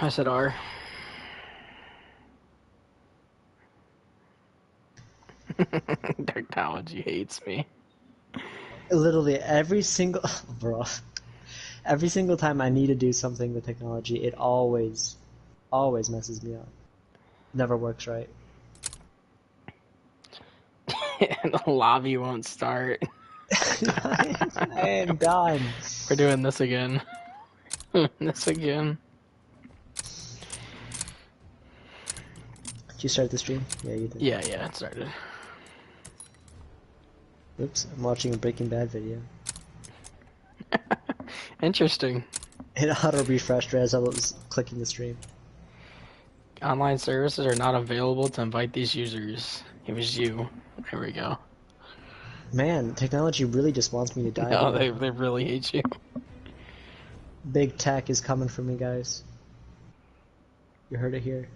I said R. Technology hates me. Literally every single bro, every single time I need to do something with technology, it always messes me up. Never works right. And the lobby won't start. I am done. We're doing this again. This again. Did you start the stream? Yeah, you did. Yeah, it started. Oops, I'm watching a Breaking Bad video. Interesting. It auto refreshed as I was clicking the stream. Online services are not available to invite these users. It was you. There we go. Man, technology really just wants me to die. No, they really hate you. Big tech is coming for me, guys. You heard it here.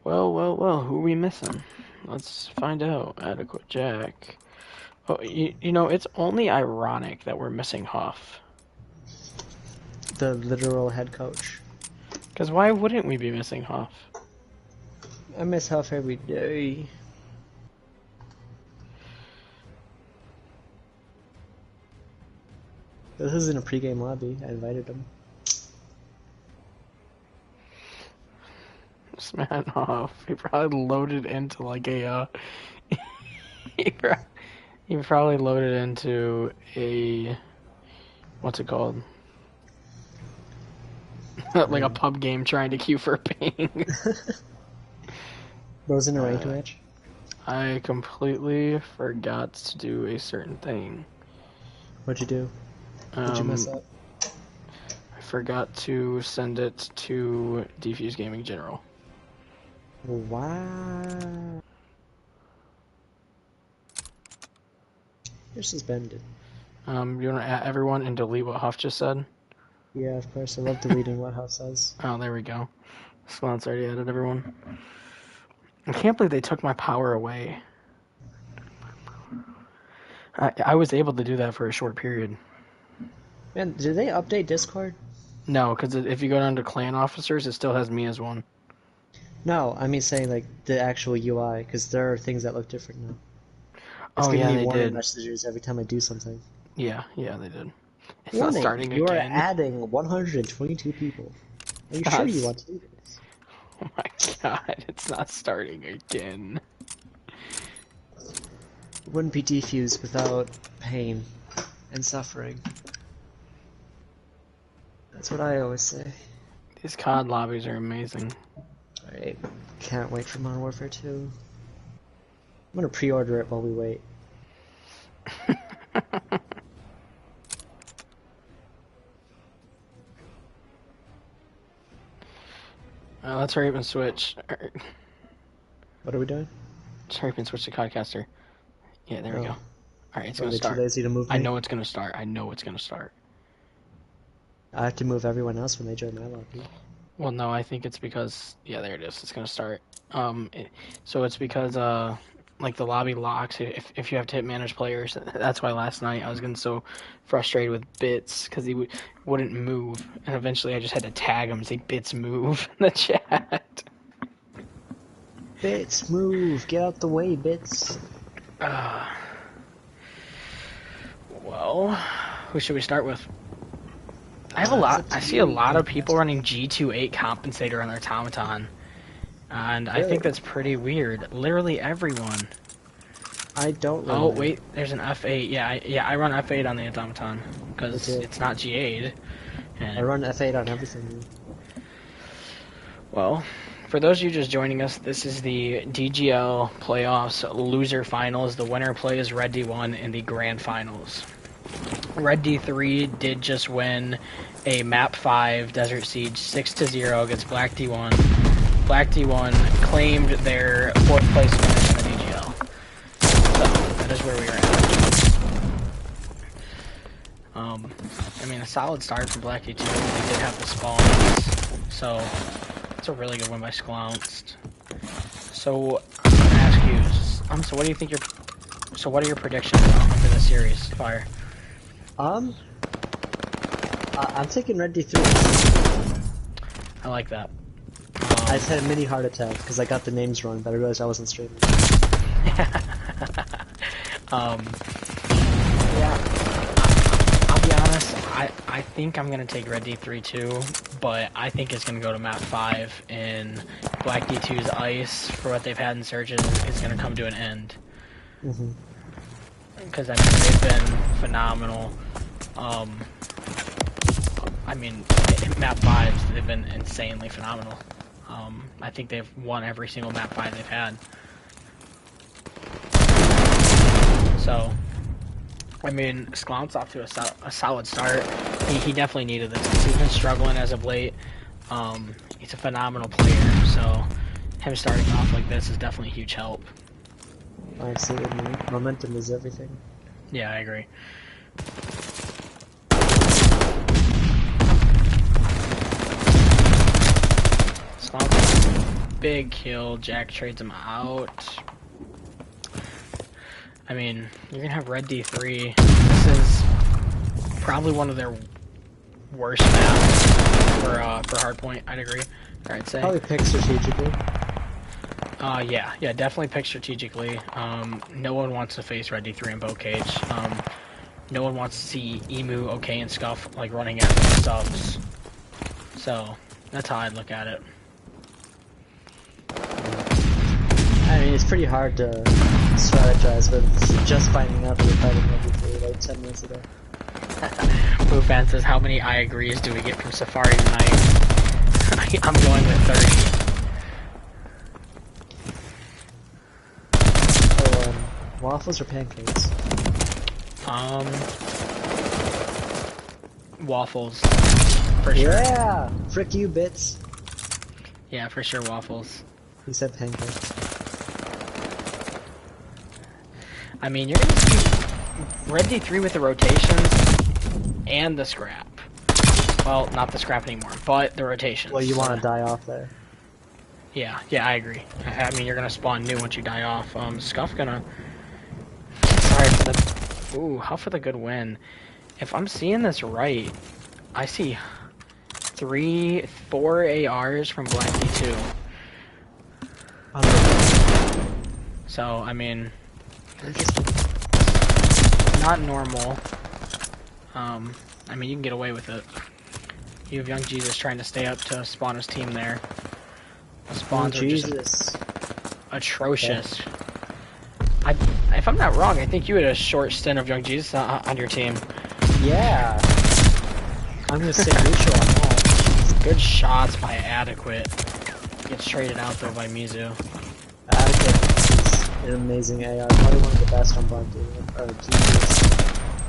Well, who are we missing? Let's find out. Adequate Jack. Oh, you know, it's only ironic that we're missing Huff. The literal head coach. Because why wouldn't we be missing Huff? I miss Huff every day. This isn't a pregame lobby. I invited him. This man Huff. He probably loaded into like a, he probably loaded into a, what's it called? Like a pub game trying to queue for a ping. Was in a ranked match? I completely forgot to do a certain thing. What'd you do? Did you mess up? I forgot to send it to Dfuze Gaming General. Wow. You're suspended. You want to add everyone and delete what Huff just said? Yeah, of course. I love deleting what Huff says. Oh, there we go. Squad's already added everyone. I can't believe they took my power away. I was able to do that for a short period. Man, did they update Discord? No, because if you go down to clan officers, it still has me as one. No, I mean saying like the actual UI, because there are things that look different now. It's Oh, giving yeah, me they warning did. messages every time I do something. Yeah, they did. It's Warning, not starting you again. are adding 122 people. Are you sure you want to do this? Oh my god, it's not starting again. It wouldn't be defused without pain and suffering. That's what I always say. These COD lobbies are amazing. Alright, can't wait for Modern Warfare 2. I'm gonna pre-order it while we wait. Let's hurry up and switch. What are we doing? Let's hurry up and switch to Codcaster. Yeah, there we go. Alright, it's gonna start. Too lazy to move me? I know it's gonna start. I know it's gonna start. I have to move everyone else when they join my lobby. Well, no, I think it's because... Yeah, there it is. It's gonna start. So it's because, like, the lobby locks if you have to hit manage players. That's why last night I was getting so frustrated with Bits, because he wouldn't move. And eventually I just had to tag him and say, Bits, move, in the chat. Bits, move! Get out the way, Bits! Well, who should we start with? I see a lot of people running G28 compensator on their automaton. And really? I think that's pretty weird. Literally everyone. I don't know. Oh, wait, there's an F8. Yeah, I run F8 on the automaton. Because it's not G8'd. I run F8 on everything. Well, for those of you just joining us, this is the DGL Playoffs loser finals. The winner plays Red D1 in the grand finals. Red D3 did just win a Map 5 Desert Siege 6-0 against Black D1. Black D1 claimed their 4th place finish in the DGL. So, that is where we are at. I mean, a solid start for Black D2. They did have the spawns, so It's a really good win by Sklounced. So, I'm gonna ask you, so what do you think so what are your predictions for this series, Fire? I'm taking Red D3. I like that. I just had a mini heart attack because I got the names wrong, but I realized I wasn't straight. Yeah, I'll be honest, I think I'm gonna take Red D3 too, but I think it's gonna go to map 5, and Black D2's ice, for what they've had in Surges, is gonna come to an end. Because, I mean, they've been phenomenal. I mean, in map 5s, they've been insanely phenomenal. I think they've won every single map 5 they've had. So, I mean, Sklounc's off to a solid start. He definitely needed this. He's been struggling as of late. He's a phenomenal player, so him starting off like this is definitely a huge help. Absolutely. Momentum is everything. Yeah, I agree. Big kill. Jack trades him out. I mean, you're gonna have Red D3. This is probably one of their worst maps for hardpoint. I'd agree. Or I'd say. Probably pick strategically. Yeah, definitely pick strategically. No one wants to face Red D3 in bow cage. No one wants to see Emu, OK, and Scuff like running at subs. So that's how I'd look at it. I mean, it's pretty hard to strategize, but just finding out that we're fighting Red D3 like 10 minutes ago. Blue Fan says, how many I agrees do we get from Safari tonight? I'm going with 30. So, waffles or pancakes? Waffles. For sure. Yeah! Frick you, bits. Yeah, for sure, waffles. He said pancakes. I mean, you're gonna see Red D3 with the rotations and the scrap. Well, not the scrap anymore, but the rotations. Well, you want to die off there. Yeah, I agree. I mean, you're gonna spawn new once you die off. Scuff gonna. Alright, for the. Ooh, how for the good win? If I'm seeing this right, I see 4 ARs from Black D2. So, I mean, not normal. I mean, you can get away with it. You have Young Jesus trying to stay up to spawn his team there. The spawns are just atrocious. Okay. If I'm not wrong, I think you had a short stint of Young Jesus on your team. Yeah. I'm gonna stay neutral on that. Good shots by Adequate. Gets traded out though by Mizu. Adequate is an amazing AR. Probably one of the best on Black Jesus.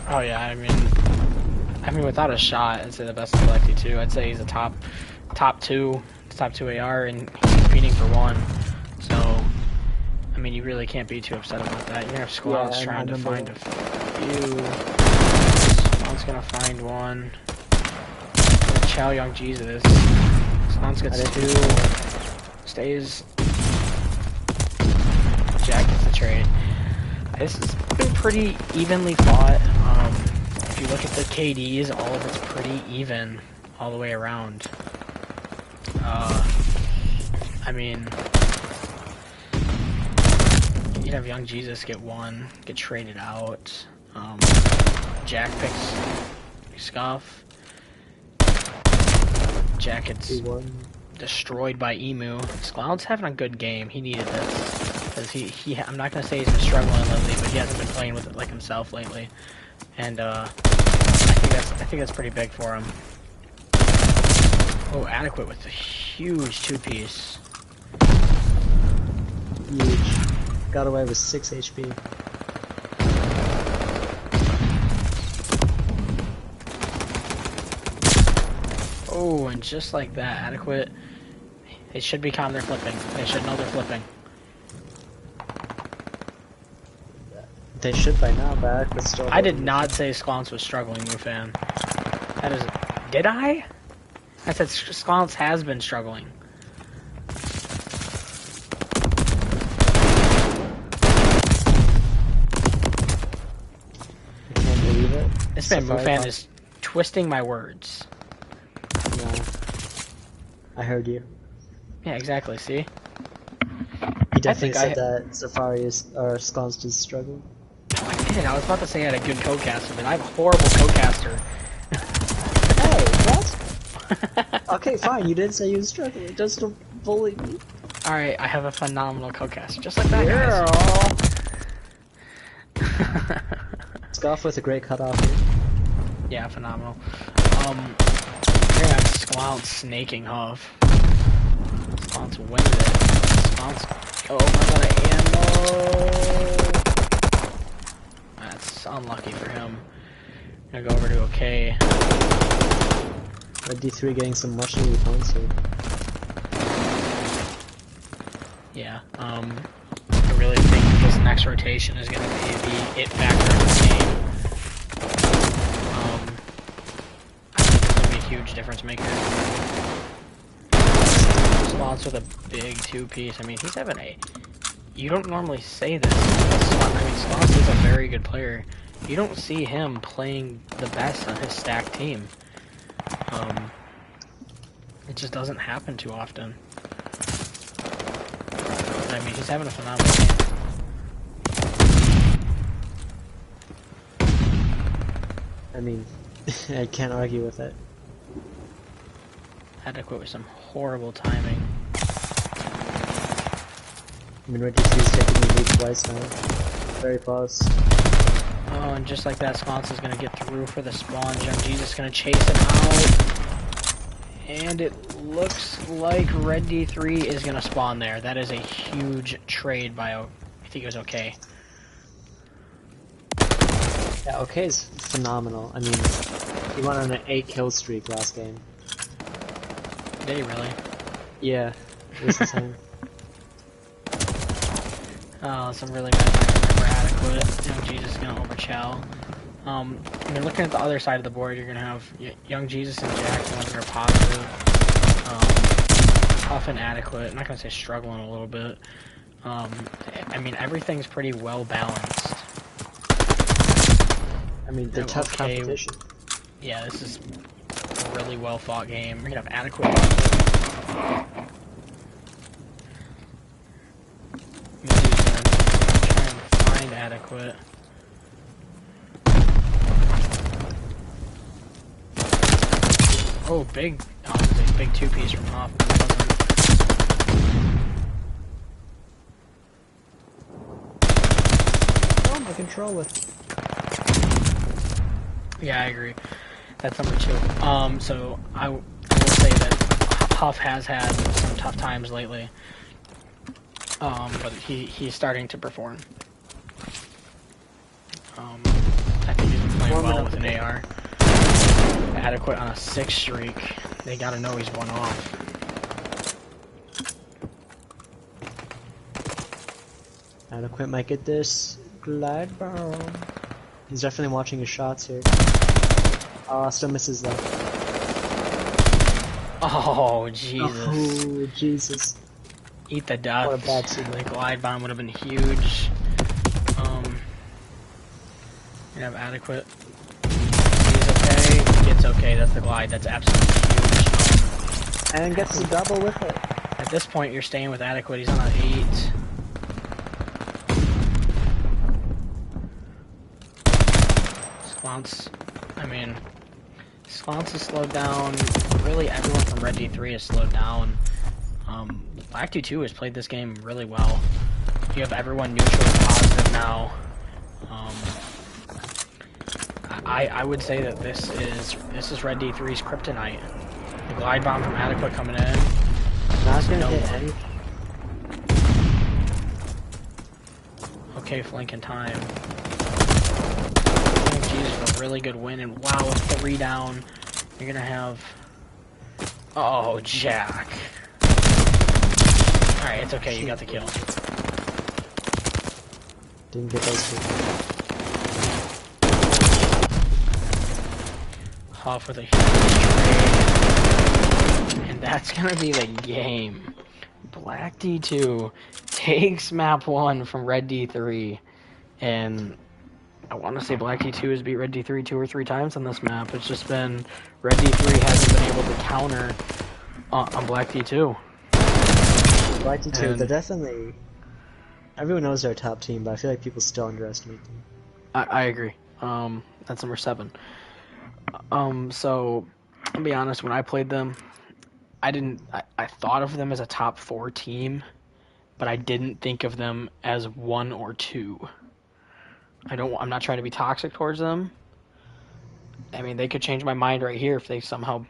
Oh yeah, I mean, without a shot, I'd say the best in Black D2. I'd say he's a top two AR, and he's competing for 1. So, I mean, you really can't be too upset about that. You're gonna have Squall's trying to find a few. Squall's gonna find one. Chow Young Jesus. Squall's gets 2. Stays. Jack gets the trade. This has been pretty evenly fought. If you look at the KDs, all of it's pretty even all the way around. I mean, you'd have Young Jesus get 1, get traded out. Jack picks Scuff. Jack gets destroyed by Emu. Skloud's having a good game. He needed this. Because I'm not going to say he's been struggling lately, but he hasn't been playing with it like himself lately. And, I think that's pretty big for him. Oh, Adequate with a huge 2-piece. Huge. Got away with 6 HP. Oh, and just like that, Adequate. They should be calm, they're flipping. They should know they're flipping. They should by now, but Adequate's still... I did not say Sklounce was struggling, Mufan. That is... Did I? I said Sklounce has been struggling. Fan Safari Mufan Pop. is twisting my words. No. I heard you. Yeah, exactly. See? You definitely think said that Safari or Sconce is struggling. I did. I was about to say I had a good co-caster, but I have a horrible co-caster. Hey, what? Okay, fine. You didn't say you was struggling. Just don't bully me. Alright, I have a phenomenal co-caster. Just like that, guys. Scoff with a great cutoff here. Yeah, phenomenal. We're gonna have Squalt snaking Huff. Squalt's wins it. Squalt's run out of ammo. That's unlucky for him. Gonna go over to OK. Red D3 getting some much needed points here. Yeah, I really think this next rotation is gonna be the it factor of the game. I think it's gonna be a huge difference maker. Slots with a big two-piece. I mean, he's having a... You don't normally say this. I mean, Slots is a very good player. You don't see him playing the best on his stacked team. It just doesn't happen too often. I mean, he's having a phenomenal game. I mean, I can't argue with it. Had to quit with some horrible timing. I mean, Red D3's taking the lead twice now. Very close. Oh, and just like that, Sconce is going to get through for the spawn. Young Jesus is going to chase him out. And it looks like Red D3 is going to spawn there. That is a huge trade by, I think it was OK. Yeah, OK is phenomenal. I mean, he went on an 8-kill streak last game. Did he really? Yeah, it was insane. Oh, some really bad timing for adequate. Young Jesus is going to overchow. I mean, looking at the other side of the board, you're going to have Young Jesus and Jack, the ones that are positive. Tough and adequate. I'm not going to say struggling a little bit. I mean, everything's pretty well balanced. I mean, they're tough competition. Yeah, this is a really well fought game. We're going to have adequate. Try and find adequate. Oh, big, a big two-piece from off. Oh, my controller. Yeah, I agree. That's number 2. So I will say that Huff has had some tough times lately. But he's starting to perform. I think he's been playing well with an AR. Adequate on a 6 streak. They gotta know he's one off. Adequate might get this glide bomb. He's definitely watching his shots here. Still misses though. Oh, Jesus. Oh, Jesus. Eat the dust. What a bad signal. The glide bomb would have been huge. You have adequate. He's okay. Gets okay. That's the glide. That's absolutely huge. And gets the double with it. At this point, you're staying with adequate. He's on an 8. Squance. I mean, Squance is slowed down. Really, everyone from Red D3 is slowed down. Black D2 has played this game really well. You have everyone neutral and positive now. I would say that this is Red D3's kryptonite. The glide bomb from adequate coming in. Not gonna hit any. Okay, flank in time. Jesus, a really good win, and wow, with 3 down, you're gonna have. Oh, Jack. Alright, it's okay, you got the kill. Didn't get those 2. Huff with a huge trade. And that's gonna be the game. Black D2 takes map 1 from Red D3, and I want to say Black D2 has beat Red D3 2 or 3 times on this map. It's just been Red D3 hasn't been able to counter on Black D2. Black D2, they're definitely... Everyone knows they're a top team, but I feel like people still underestimate them. I agree. That's number 7. So, I'll be honest, when I played them, I thought of them as a top 4 team, but I didn't think of them as 1 or 2. I'm not trying to be toxic towards them. I mean, they could change my mind right here if they somehow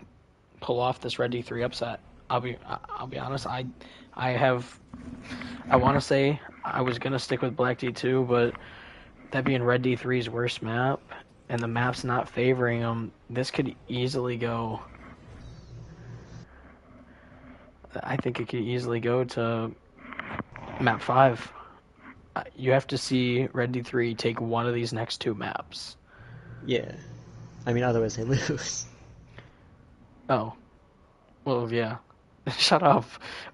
pull off this Red D3 upset. I'll be honest, I want to say I was going to stick with Black D2, but that being Red D3's worst map, and the map's not favoring them, this could easily go... I think it could easily go to map 5. You have to see Red D3 take one of these next 2 maps. Yeah. I mean, otherwise they lose. Oh. Well, yeah. Shut up.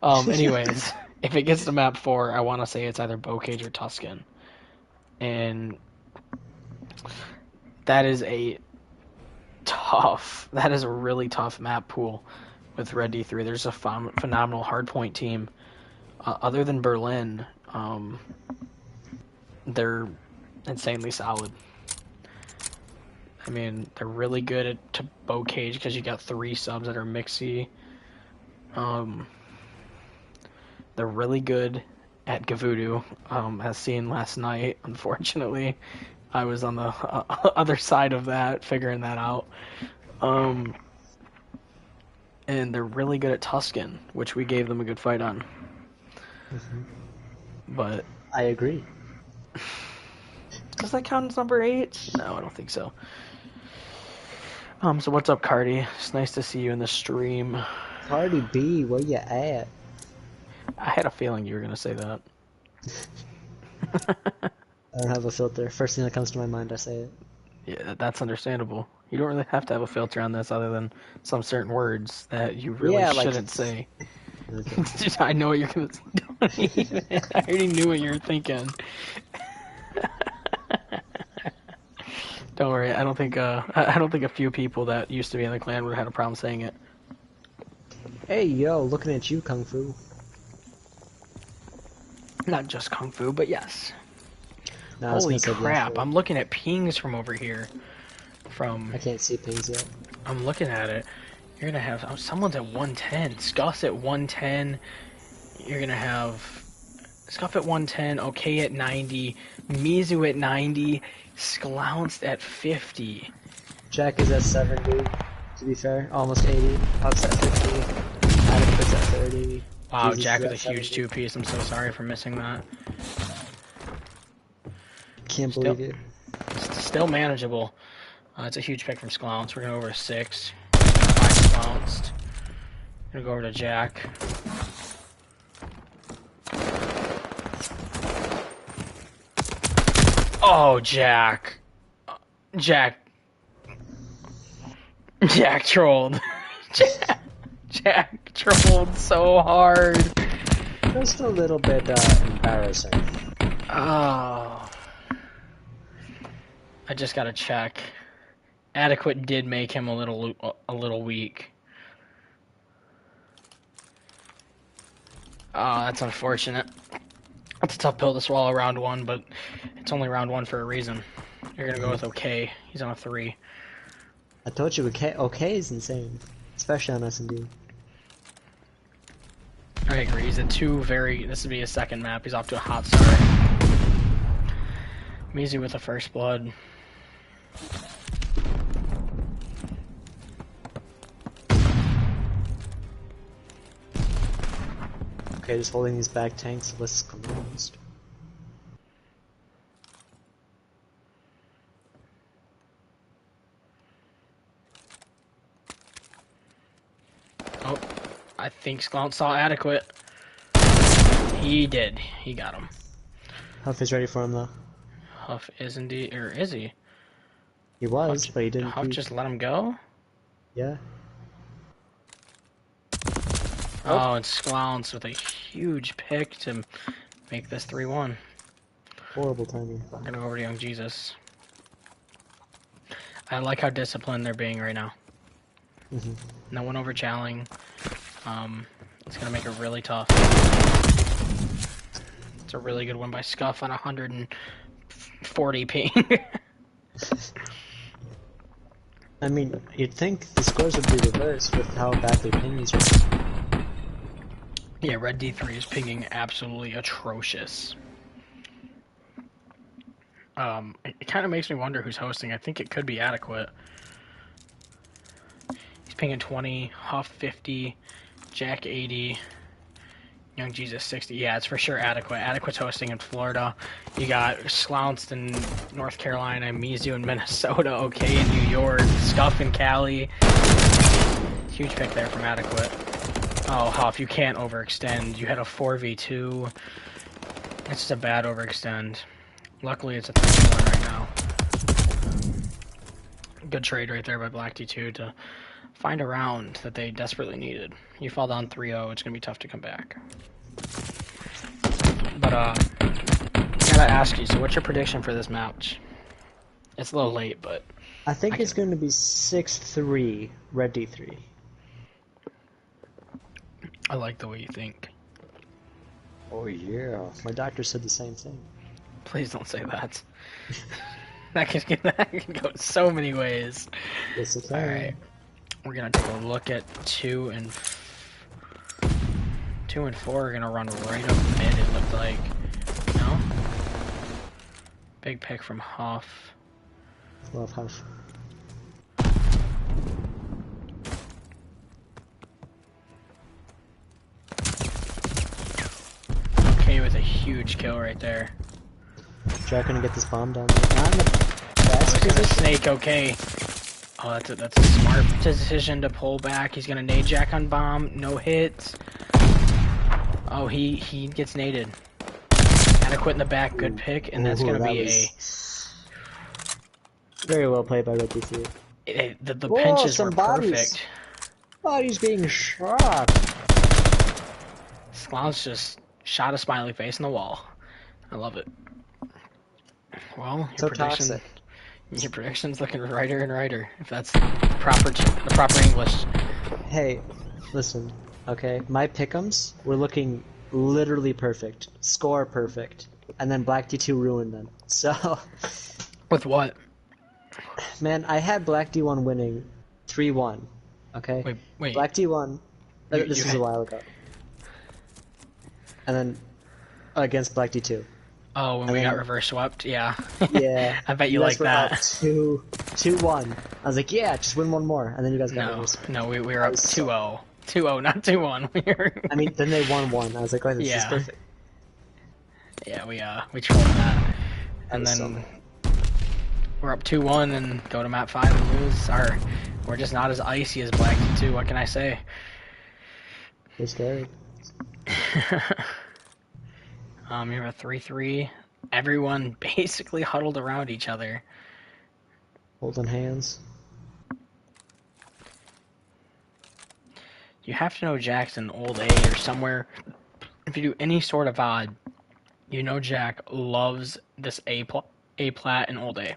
Anyways, if it gets to map 4, I want to say it's either Bocage or Tuscan. And that is a really tough map pool with Red D3. There's a phenomenal hardpoint team. Other than Berlin, they're insanely solid. I mean, they're really good to Bocage because you got 3 subs that are mixy. They're really good at Gavudu, as seen last night. Unfortunately, I was on the other side of that, figuring that out. And they're really good at Tuscan, which we gave them a good fight on. Mm-hmm. But I agree. Does that count as number 8? No, I don't think so. So what's up, Cardi? It's nice to see you in the stream. Cardi B, where you at? I had a feeling you were gonna say that. I don't have a filter. First thing that comes to my mind, I say it. Yeah, that's understandable. You don't really have to have a filter on this other than some certain words that you really shouldn't say. Okay. I know what you're gonna say. I already knew what you were thinking. Don't worry, I don't think a few people that used to be in the clan would have had a problem saying it. Hey yo, looking at you, Kung Fu. Not just Kung Fu, but yes. No, holy crap, I'm looking at pings from over here. I can't see pings yet. I'm looking at it. You're gonna have someone's at 110, Scuff at 110. You're gonna have Scuff at 110, Okay at 90, Mizu at 90, Sklounced at 50. Jack is at 70, to be fair, almost 80. Puck's at 50. Adequate's at 30. Wow, Jesus Jack with a 70. huge 2-piece. I'm so sorry for missing that. Can't believe it. Still manageable. It's a huge pick from Sklounced. We're going to go over to 6. 5 Sklounced. Going to go over to Jack. Oh, Jack. Jack trolled. Jack trolled so hard. Just a little bit embarrassing. Oh. I just gotta check. Adequate did make him a little weak. Oh, that's unfortunate. That's a tough pill to swallow round 1, but it's only round 1 for a reason. You're gonna go with OK. He's on a 3. I told you, OK is insane. Especially on S&D. I agree. He's at 2 this would be his second map. He's off to a hot start. Mizu with the first blood. Okay, just holding these back tanks, let's closed. Oh, I think Sklounced saw Adequate. He did. He got him. Huff is ready for him though. Huff is indeed, or is he? He was, but he didn't. Huff just let him go? Yeah. Oh, and Sklounced with a huge pick to make this 3-1. Horrible timing. We're gonna go over to Young Jesus. I like how disciplined they're being right now. Mm-hmm. No one overchalling. It's gonna make it really tough. It's a really good one by Scuff on 140 ping. I mean, you'd think the scores would be reversed with how badly pings are. Yeah, Red D3 is pinging absolutely atrocious. It kind of makes me wonder who's hosting. I think it could be Adequate. He's pinging 20, Huff 50, Jack 80, Young Jesus 60. Yeah, it's for sure Adequate. Adequate's hosting in Florida. You got Slounced in North Carolina, Mizu in Minnesota, OK in New York, Scuff in Cali. Huge pick there from Adequate. Oh, Huff, you can't overextend. You had a 4v2. It's just a bad overextend. Luckily, it's a 3-1 right now. Good trade right there by Black D2 to find a round that they desperately needed. You fall down 3-0, it's going to be tough to come back. But, I gotta ask you, so what's your prediction for this match? It's a little late, but... I think it's going to be 6-3, Red D3. I like the way you think. Oh yeah, my doctor said the same thing. Please don't say that. that can go so many ways. Yes, it can. Alright. We're gonna take a look at 2 and 4 are gonna run right up mid, it looked like. No? Big pick from Huff. Love Huff. Okay, with a huge kill right there. Jack gonna get this bomb down there. Not in the best He's gonna position. snake, okay. Oh, that's a smart decision to pull back. He's gonna nade Jack on bomb, no hits. Oh, he gets naded. Adequate in the back, good pick, and that's gonna be very well played by Red D3. the Whoa, pinches some were bodies. perfect. Body's being shot. Slouch just shot a smiley face in the wall. I love it. Well, So toxic. Your prediction's looking righter and righter, if that's the proper English. Hey, listen, okay? My pick'ems were looking literally perfect. Score perfect. And then Black D2 ruined them. So... With what? Man, I had Black D1 winning 3-1, okay? Wait. Black D1... This was a while ago. And then against Black D2. Oh, when we got reverse swept? Yeah. Yeah. I bet you like that. 2-1. I was like, yeah, just win one more. And then you guys got reverse swept. No, we were up 2-0. 2-0, not 2-1. I mean, then they won 1. I was like, oh, this is perfect. Yeah, we trolled that. And then we're up 2-1 and go to map 5 and lose. We're just not as icy as Black D2, what can I say? You're scary. You have a 3-3. Everyone basically huddled around each other. Holding hands. You have to know Jack's in old A or somewhere. If you do any sort of odd, you know Jack loves this A plat and old A.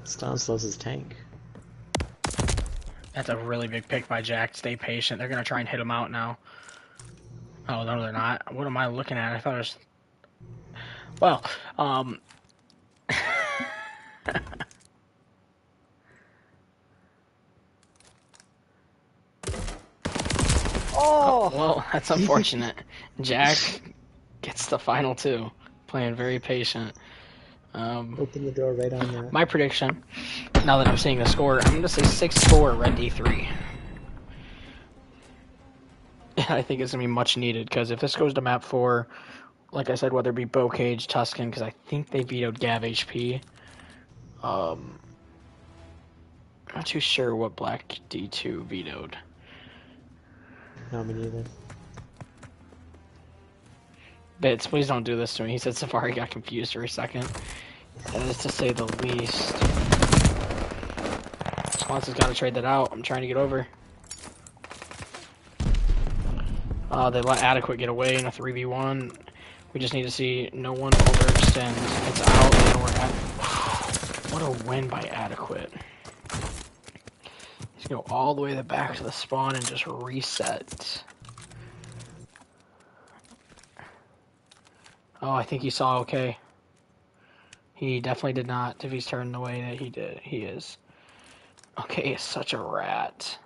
Stance loves his tank. That's a really big pick by Jack. Stay patient. They're going to try and hit him out now. Oh, no, they're not. What am I looking at? I thought it was... Well, Oh! Well, that's unfortunate. Jack gets the final 2. Playing very patient. Open the door right on that. My prediction, now that I'm seeing the score, I'm going to say 6-4 Red D3. I think it's going to be much needed, because if this goes to map 4, like I said, whether it be Bocage, Tuscan, because I think they vetoed Gav HP. I'm not too sure what Black D2 vetoed. No, me neither. Bits, please don't do this to me. He said Safari got confused for a second. That is to say the least. Swanson's got to trade that out. I'm trying to get over. They let Adequate get away in a 3v1. We just need to see no one overextends. It's out, and we're at... What a win by Adequate. He's going to go all the way back to the spawn and just reset. Oh, I think he saw okay. He definitely did not, if he's turned the way that he did. He is. Okay, is such a rat.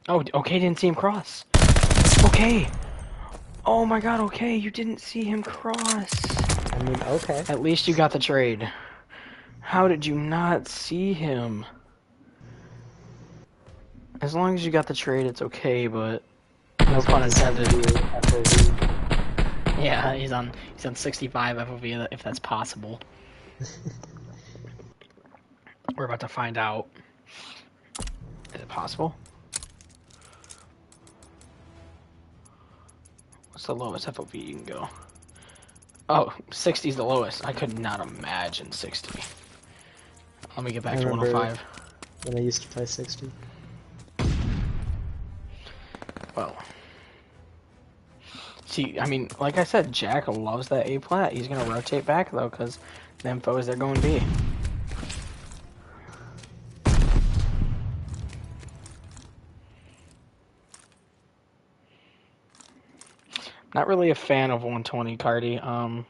Oh, okay, didn't see him cross. Okay. Oh my god, okay, you didn't see him cross. I mean, okay. At least you got the trade. How did you not see him? As long as you got the trade, it's okay, but no pun intended. Yeah, he's on 65 FOV if that's possible. We're about to find out. Is it possible? What's the lowest FOV you can go? Oh, 60 is the lowest. I could not imagine 60. Let me get back to 105. When I used to play 60. Well. See, I mean, like I said, Jack loves that A plat. He's going to rotate back, though, because them foes, they're going B. Not really a fan of 120 Cardi. I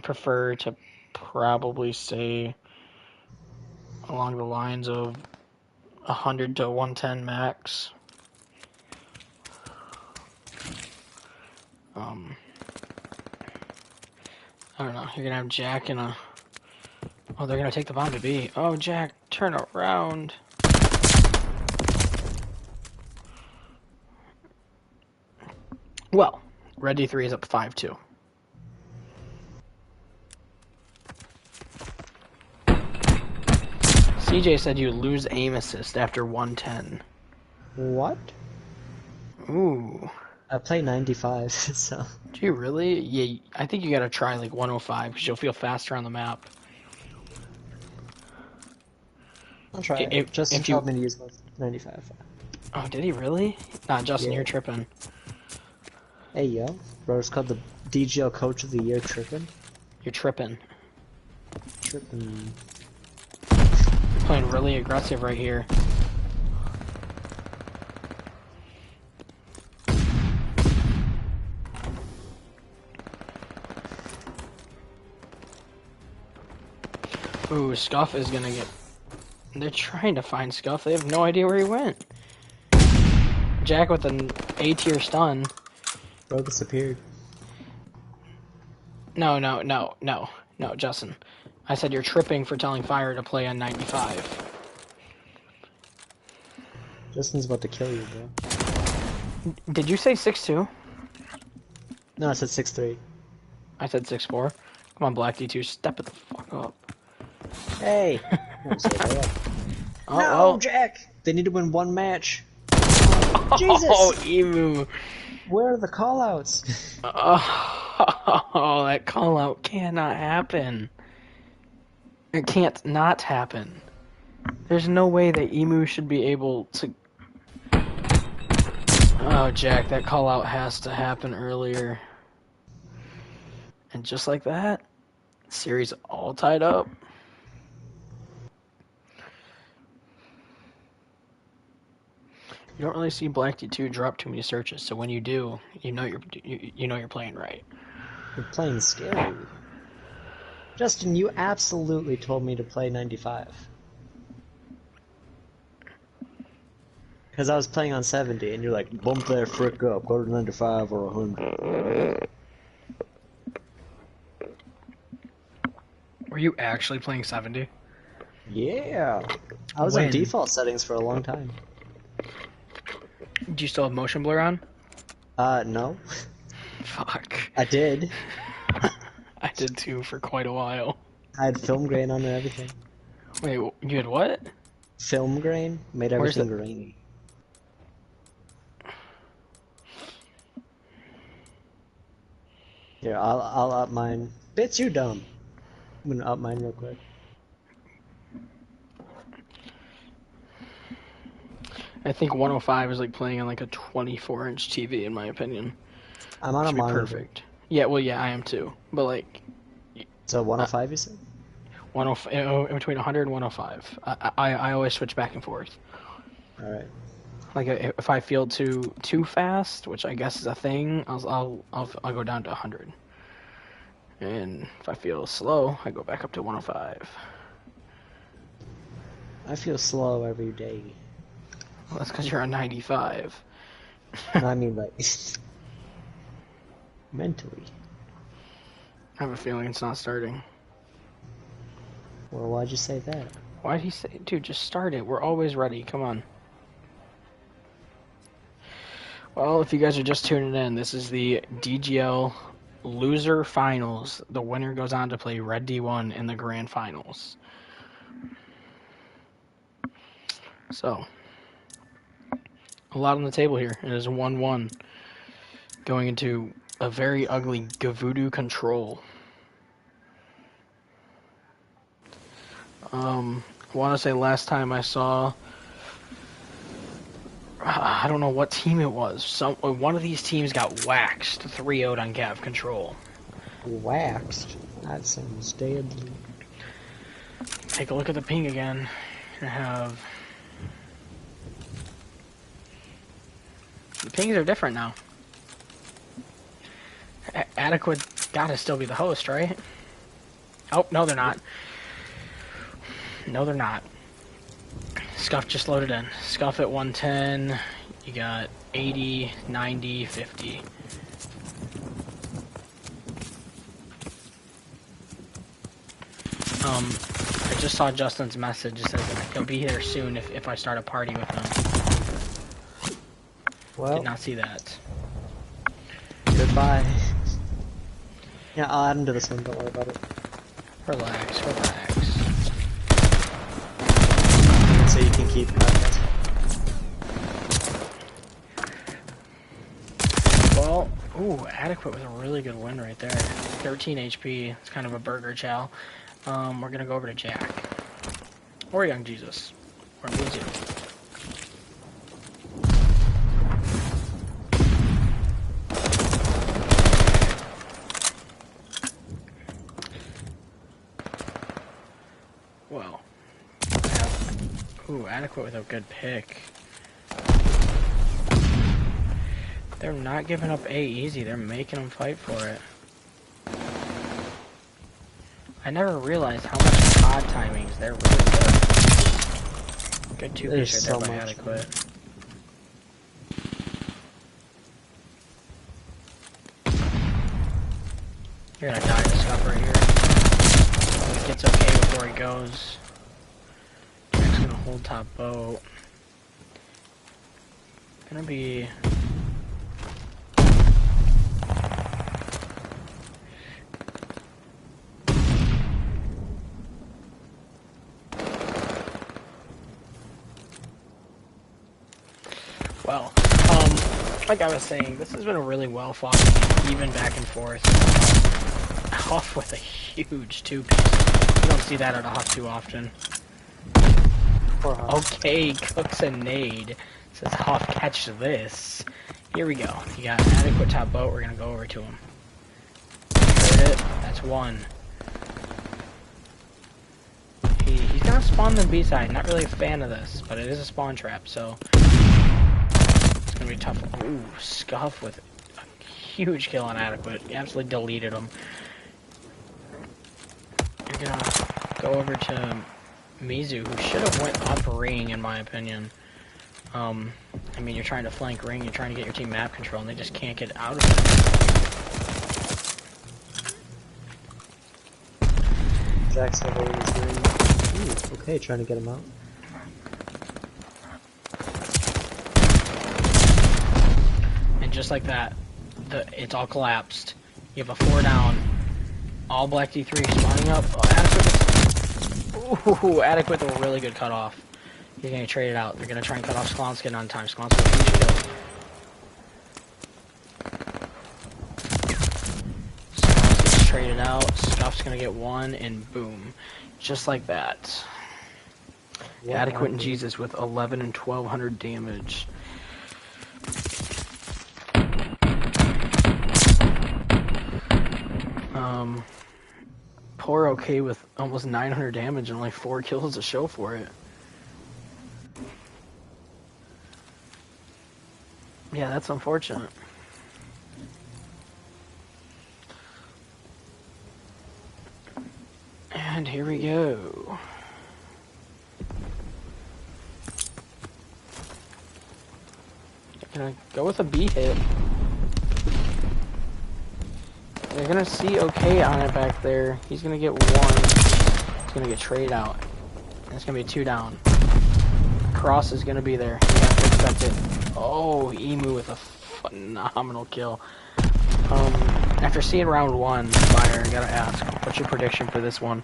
prefer to probably say along the lines of 100 to 110 max. I don't know. You're gonna have Jack in a. Oh, they're gonna take the bomb to B. Oh, Jack, turn around. Well, Red D3 is up 5-2. CJ said you lose aim assist after 110. What? Ooh. I play 95, so... Do you really? Yeah, I think you gotta try like 105, because you'll feel faster on the map. I'll try it. Justin told me to use 95. Oh, did he really? Nah, Justin, Yeah. you're tripping. Hey, yo. Bro, it's called the DGL Coach of the Year tripping. You're tripping. Tripping. You're playing really aggressive right here. Ooh, Scuff is gonna get... They're trying to find Scuff. They have no idea where he went. Jack with an A-tier stun. Bro disappeared. No, Justin. I said you're tripping for telling Fire to play on 95. Justin's about to kill you, bro. Did you say 6'2"? No, I said 6'3". I said 6'4". Come on, Black D2, step it the fuck up. Hey! Oh, no, well. Jack! They need to win one match. Jesus! Oh, Emu. Where are the callouts? Oh, that call out cannot happen. It can't not happen. There's no way that Emu should be able to... Oh, Jack, that call out has to happen earlier. And just like that, series all tied up. You don't really see Black D2 drop too many searches, so when you do, you know you're playing right. You're playing scary. Justin, you absolutely told me to play 95. Because I was playing on 70, and you're like, bump that frick up, go to 95 or 100. Were you actually playing 70? Yeah. I was on default settings for a long time. Do you still have motion blur on? No. Fuck. I did. I did too for quite a while. I had film grain on and everything. Wait, you had what? Film grain? Made everything grainy. Here, I'll up mine. Bitch, you dumb. I'm gonna up mine real quick. I think 105 is like playing on like a 24-inch TV in my opinion. I'm on a Should be monitor. perfect. Yeah, well, yeah, I am too. But like, So 105, you said? 105, in between 100 and 105. I always switch back and forth. All right. Like if I feel too fast, which I guess is a thing, I'll go down to 100. And if I feel slow, I go back up to 105. I feel slow every day. Well, that's because you're on 95. No, I mean like mentally. I have a feeling it's not starting. Well, why'd you say that? Why'd he say, dude, just start it. We're always ready. Come on. Well, if you guys are just tuning in, this is the DGL Loser Finals. The winner goes on to play Red D1 in the Grand Finals. So, a lot on the table here. It is 1-1 going into a very ugly Gavoodoo control. I want to say last time I saw, I don't know what team it was. One of these teams got waxed 3-0 on Gav Control. Waxed? That sounds deadly. Take a look at the ping again. I have... The pings are different now. Adequate gotta still be the host, right? Oh, no they're not. No they're not. Scuff just loaded in. Scuff at 110. You got 80, 90, 50. I just saw Justin's message. It says that he'll be here soon if I start a party with him. Well, did not see that. Goodbye. Yeah, I'll add him to this one. Don't worry about it. Relax. So you can keep that. Well, ooh, Adequate was a really good win right there. 13 HP. It's kind of a burger chow. We're gonna go over to Jack. Or Young Jesus. Or Mizu. Well. Ooh, Adequate with a good pick. They're not giving up A easy. They're making them fight for it. I never realized how much pod timings. They're really good. Good two-piece right there by Adequate. You're gonna die to Scuff right here. He gets okay before he goes. Jack's gonna hold top boat. Gonna be... Well, like I was saying, this has been a really well fought game, even back and forth. Huff with a huge two-piece. You don't see that at a Huff too often. Okay, cooks a nade. Says Huff, catch this. Here we go. You got Adequate top boat. We're gonna go over to him. Heard it. That's one. He's gonna spawn the B side. Not really a fan of this, but it is a spawn trap, so it's gonna be tough. Ooh, Scuff with a huge kill on Adequate. He absolutely deleted him. You're gonna go over to Mizu, who should have went up ring, in my opinion. I mean, you're trying to flank ring, you're trying to get your team map control, and they just can't get out of it. Jack's over his ring. Ooh, okay, trying to get him out. And just like that, it's all collapsed. You have a 4 down. All black D3 spawning up. Oh, Adequate. Ooh, Adequate with a really good cutoff. He's gonna trade it out. They're gonna try and cut off Sklonskin on time. Sklonskin with a huge kill. Sklonskin's traded out. Scuff's gonna get one, and boom. Just like that. Adequate and Jesus with 11 and 1200 damage. Poor okay with almost 900 damage and only 4 kills to show for it. Yeah, that's unfortunate. And here we go. Gonna go with a B hit. They're gonna see okay on it back there. He's gonna get 1. He's gonna get trade out. And it's gonna be 2 down. Cross is gonna be there. You have to expect it. Oh, Emu with a phenomenal kill. After seeing round 1, Fire, I gotta ask, what's your prediction for this one?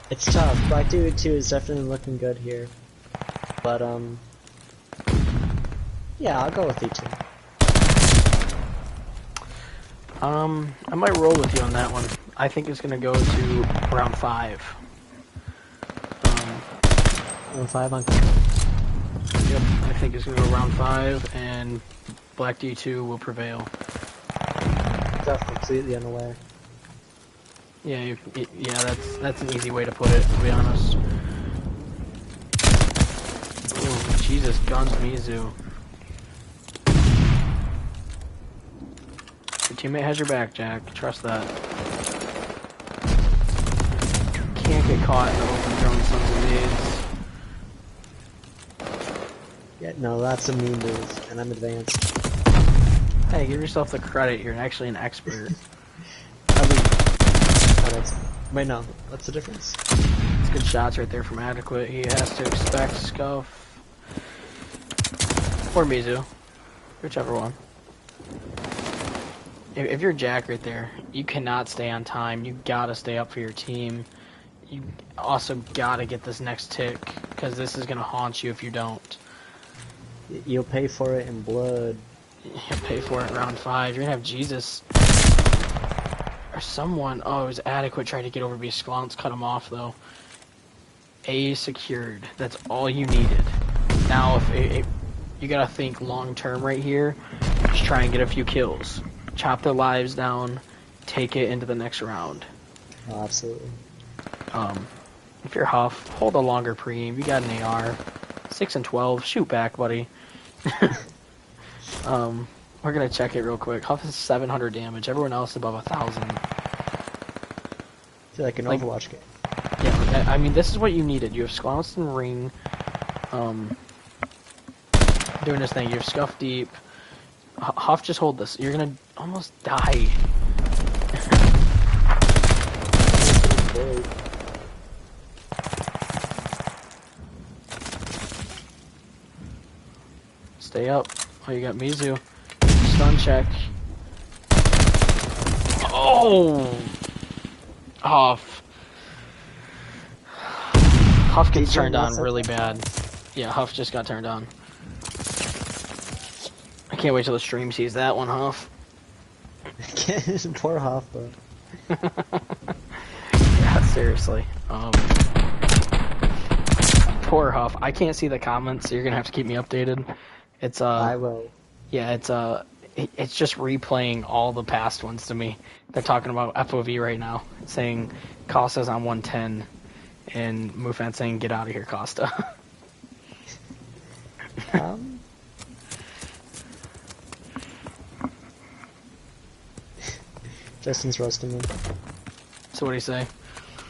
It's tough. Black Dude 2 is definitely looking good here. But, yeah, I'll go with E2. I might roll with you on that one. I think it's gonna go to round 5. Round 5 on. Yep, I think it's gonna go round 5, and Black D2 will prevail. That's completely unaware. Yeah, yeah, that's an easy way to put it, to be honest. Ooh, Jesus, guns Mizu. Your teammate has your back, Jack. Trust that. Can't get caught in the open throwing sons of nades. Yeah, no, that's a mean move, and I'm advanced. Hey, give yourself the credit. You're actually an expert. Wait, no. What's the difference? It's good shots right there from Adequate. He has to expect Scuff. Or Mizu. Whichever one. If you're Jack right there, you cannot stay on time. You gotta stay up for your team. You also gotta get this next tick, because this is gonna haunt you if you don't. You'll pay for it in blood. You'll pay for it in round 5. You're gonna have Jesus. Or someone. Oh, it was Adequate trying to get over B. Sklounce cut him off, though. A secured. That's all you needed. Now, if you gotta think long term right here. Just try and get a few kills. Chop their lives down. Take it into the next round. Oh, absolutely. If you're Huff, hold a longer preem. You got an AR. 6 and 12. Shoot back, buddy. We're gonna check it real quick. Huff is 700 damage. Everyone else above 1,000. I feel like an Overwatch game. Yeah, I mean, this is what you needed. You have Sklounce and Ring, doing this thing. You have Scuff Deep. Huff, just hold this. You're gonna almost die. Stay up. Oh, you got Mizu. Stun check. Oh! Huff. Huff gets turned on really bad. Yeah, Huff just got turned on. I can't wait till the stream sees that one, Huff. Poor Huff, bro. Yeah, seriously. Poor Huff. I can't see the comments, so you're gonna have to keep me updated. It's I will. Yeah, it's just replaying all the past ones to me. They're talking about FOV right now, saying Costa's on 110, and Mufan saying get out of here, Costa. Justin's roasting me. So what do you say?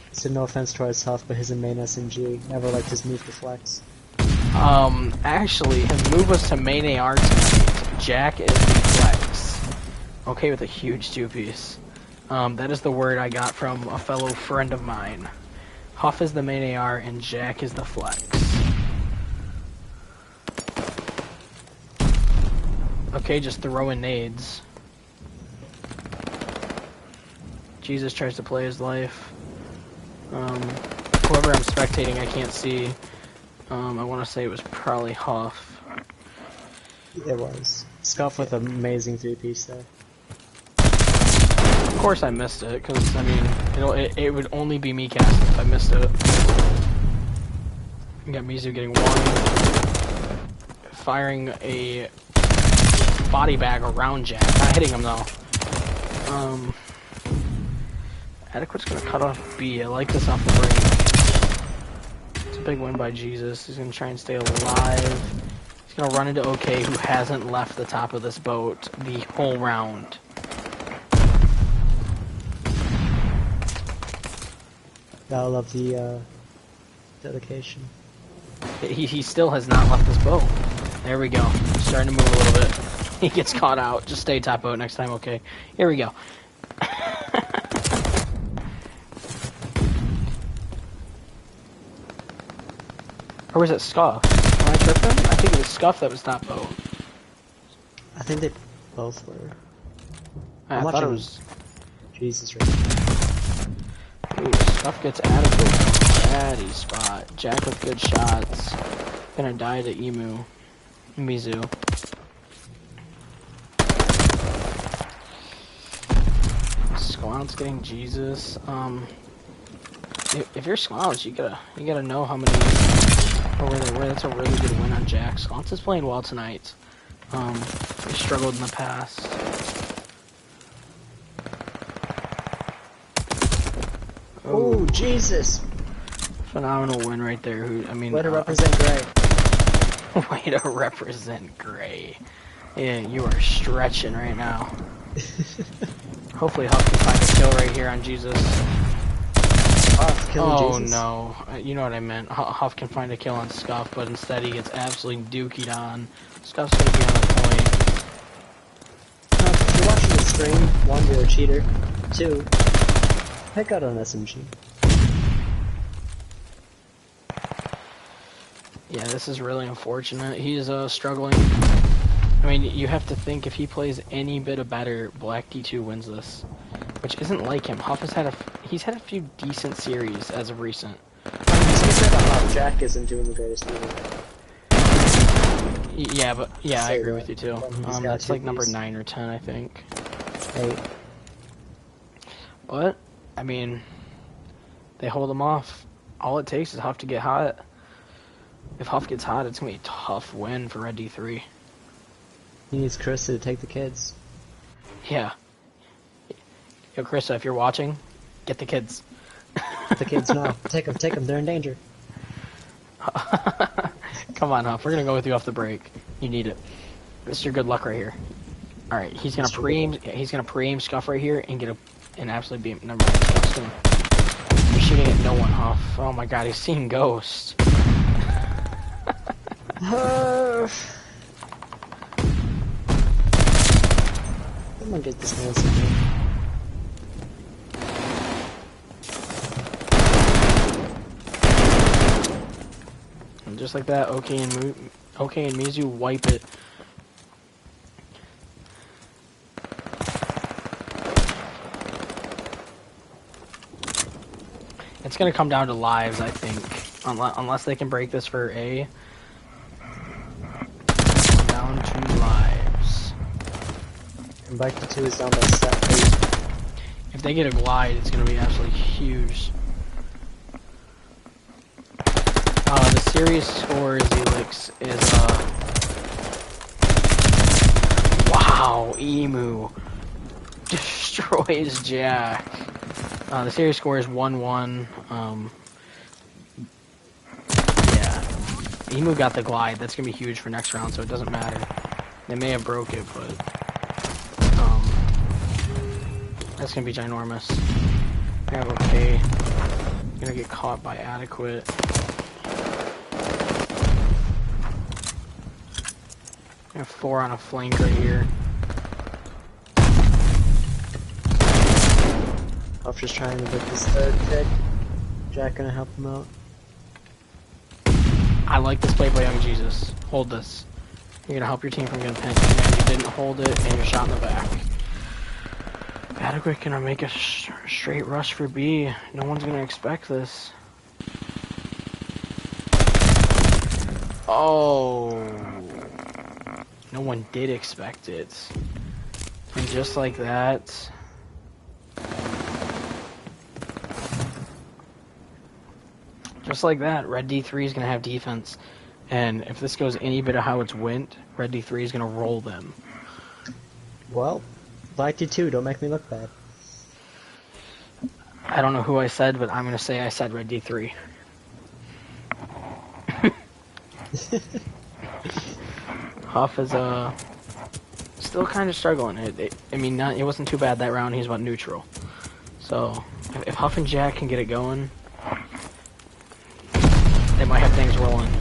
He said no offense towards Huff, but his main SMG. Never liked his move to flex. Actually, his move was to main AR tonight. Jack is the flex. Okay, with a huge 2-piece. That is the word I got from a fellow friend of mine. Huff is the main AR and Jack is the flex. Okay, just throw in nades. Jesus tries to play his life. Whoever I'm spectating, I can't see. I want to say it was probably Huff. It was. Scuff with an amazing 3-piece there. Of course I missed it, because, I mean, it would only be me casting if I missed it. You got Mizu getting 1. Firing a body bag around Jack. Not hitting him though. Adequate's gonna cut off B. I like this off the break. It's a big win by Jesus. He's gonna try and stay alive. He's gonna run into OK, who hasn't left the top of this boat the whole round. Gotta love the dedication. He still has not left this boat. There we go. Starting to move a little bit. He gets caught out. Just stay top boat next time, OK. Here we go. Or was it Scuff? Am I tripping? I think it was Scuff that was top boat. I think they both were. I thought it was... Jesus right now. Ooh, Scuff gets Adequate. Daddy spot. Jack with good shots. Gonna die to Mizu. Squounce getting Jesus. If you're Squounce, you gotta know how many or where they were. That's a really good win on Jack. Squounce is playing well tonight. He struggled in the past. Oh, Jesus! Phenomenal win right there. Way to represent Gray. Way to represent Gray. Yeah, you are stretching right now. Hopefully Huff can find a kill right here on Jesus. Huff killing Jesus. No. You know what I meant. Huff can find a kill on Scuff, but instead he gets absolutely dookied on. Scuff's gonna be on the point. Huff, if you're watching the stream, 1, you're a cheater. 2, pick out an SMG. Yeah, this is really unfortunate. He's struggling. I mean, you have to think if he plays any bit of better, Black D2 wins this, which isn't like him. Huff has had he's had a few decent series as of recent. Jack isn't doing the greatest either. Yeah, but yeah, I agree with you too. That's like number piece. 9 or 10, I think. 8. But I mean, they hold him off. All it takes is Huff to get hot. If Huff gets hot, it's gonna be a tough win for Red D3. He needs Krista to take the kids. Yeah. Yo, Krista, if you're watching, get the kids. The kids now. Take them. They're in danger. Come on, Huff. We're gonna go with you off the break. You need it. This is your good luck right here. All right, he's gonna pre-aim. He's gonna pre-aim Scuff right here and get an absolute beam. Never mind. Scuff's gonna. You're shooting at no one, Huff. Oh my God, he's seeing ghosts. I'm gonna get this man something. And just like that, OK and Mizu wipe it. It's gonna come down to lives, I think, unless they can break this for A. Down to lives. And Black D2 is down by 7. If they get a glide, it's going to be absolutely huge. The series score is Elix is, wow, Emu destroys Jack. The series score is 1-1. Yeah. Emu got the glide. That's going to be huge for next round, so it doesn't matter. They may have broke it, but that's going to be ginormous. Yeah, okay. Gonna get caught by Adequate. I have 4 on a flank right here. I'm just trying to get this third pick. Jack gonna help him out. I like this play by Young Jesus. Hold this. You're gonna help your team from getting pinned. And you didn't hold it, and you're shot in the back. Adequate gonna make a straight rush for B. No one's gonna expect this. Oh. No one did expect it. And just like that. Just like that, Red D3 is going to have defense. And if this goes any bit of how it's went, Red D3 is going to roll them. Well, Black D2, don't make me look bad. I don't know who I said, but I'm gonna say I said Red D3. Huff is still kind of struggling. I mean, it wasn't too bad that round. He's about neutral. So if Huff and Jack can get it going, they might have things rolling.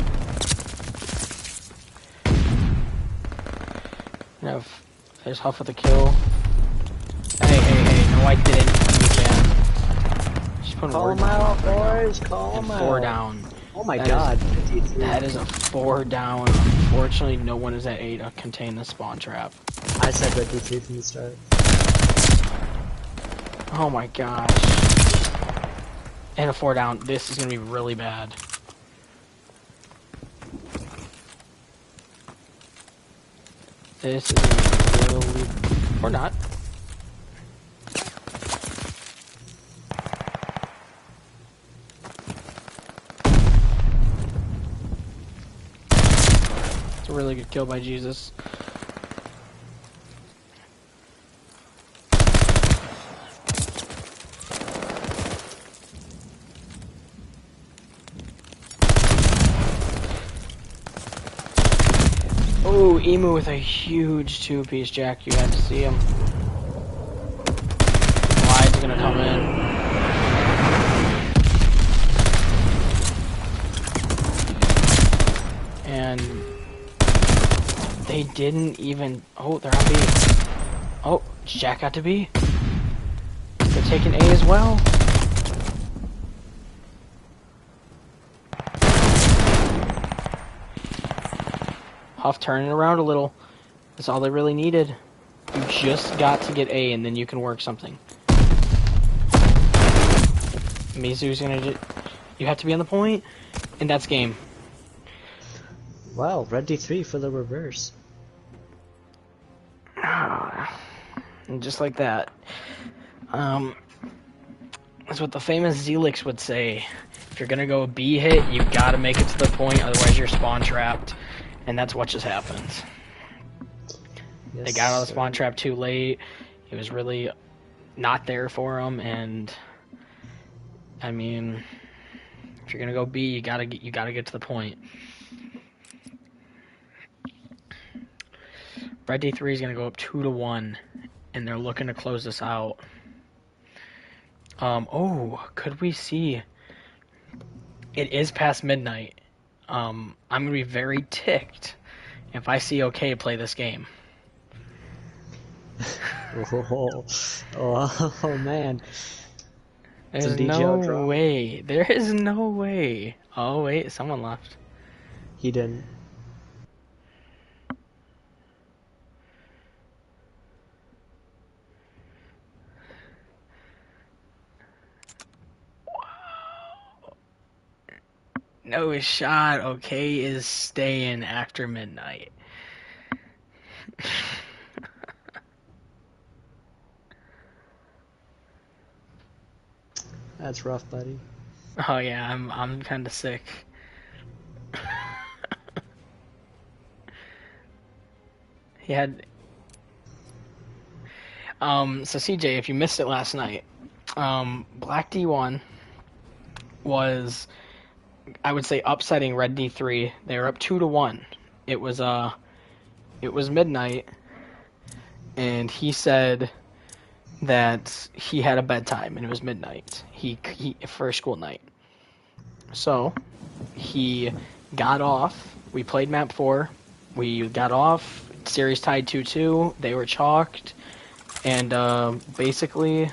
You know, there's Huff with a kill. Hey, no I didn't. You can. Just putting Call words him in out, his mouth right boys. Call now. him And out. 4 down. Oh my god. That is a 4 down. Unfortunately, no one is at A to contain the spawn trap. I said Red D2 from the start. Oh my gosh. And a 4 down. This is going to be really bad. This is going to be really... Or not. It's a really good kill by Jesus. Oh, Emu with a huge 2-piece, Jack. You had to see him. Glide's gonna come in. And they didn't even... Oh, they're on B. Oh, Jack got to B. They're taking A as well. Huff turning around a little. That's all they really needed. You just got to get A and then you can work something. Mizu's gonna do... You have to be on the point, and that's game. Wow, Red D3 for the reverse. And just like that. That's what the famous Zelix would say. If you're gonna go B hit, you gotta make it to the point, otherwise you're spawn trapped. And that's what just happened. Yes, They got out of the spawn trap too late. It was really not there for them, and I mean, if you're gonna go B, you gotta get to the point. Red D3 is gonna go up 2-1, and they're looking to close this out. Oh, could we see? It is past midnight. I'm gonna be very ticked if I see OK play this game. Oh man. There's no way. There is no way. Oh wait, someone left. He didn't. No shot. OK is staying after midnight. That's rough, buddy. Oh yeah, I'm kind of sick. He had so CJ, if you missed it last night, Black D1 was, I would say, upsetting Red D3. They were up 2-1. It was midnight, and he said that he had a bedtime and it was midnight. He for school night. So he got off. We played map 4. We got off. Series tied 2-2. They were chalked, and basically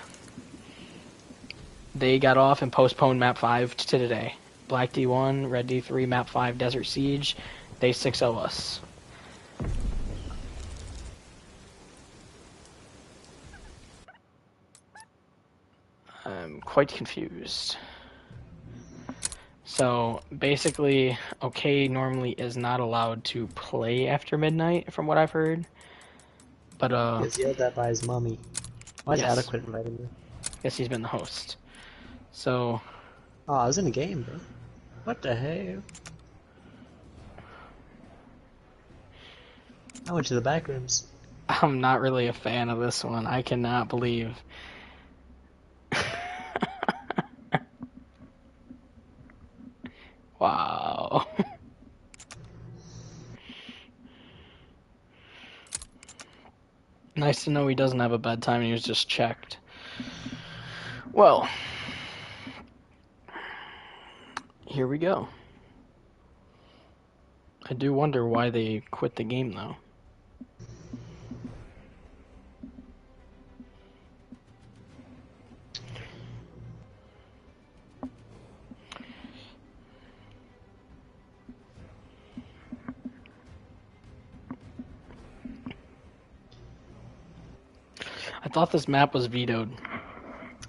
they got off and postponed map 5 to today. Black D1, Red D3, map 5, Desert Siege. They 6-0 us. I'm quite confused. So basically, OK normally is not allowed to play after midnight, from what I've heard. But He was yelled at by his mommy. Why is yes. Adequate inviting me? Guess he's been the host. So Oh, I was in a game, bro. What the hell? I went to the back rooms. I'm not really a fan of this one. I cannot believe. Wow. Nice to know he doesn't have a bedtime and he was just checked. Well, here we go. I do wonder why they quit the game, though. I thought this map was vetoed,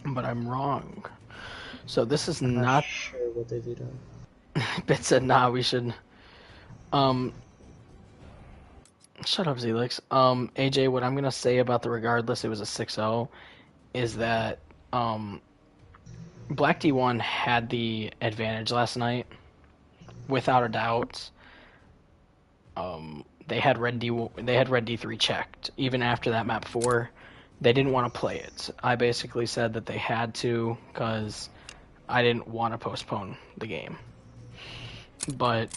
but I'm wrong. So this is I'm not sure what they vetoed. Bit said, nah, we should. Shut up, Zelix. AJ, what I'm gonna say about the regardless it was a 6-0 is that Black D1 had the advantage last night, without a doubt. They had red D3 checked even after that map 4. They didn't want to play it. I basically said that they had to because I didn't want to postpone the game. But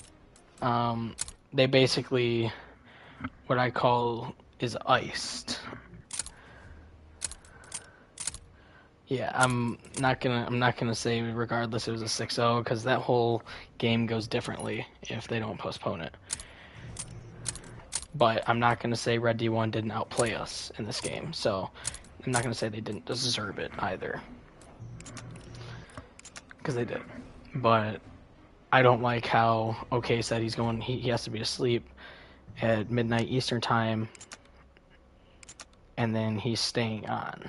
they basically, what I call, is iced. Yeah, I'm not gonna say regardless it was a 6-0 because that whole game goes differently if they don't postpone it. But I'm not gonna say Red D1 didn't outplay us in this game, so I'm not gonna say they didn't deserve it either, because they did. But I don't like how OK said he has to be asleep at midnight Eastern time, and then he's staying on.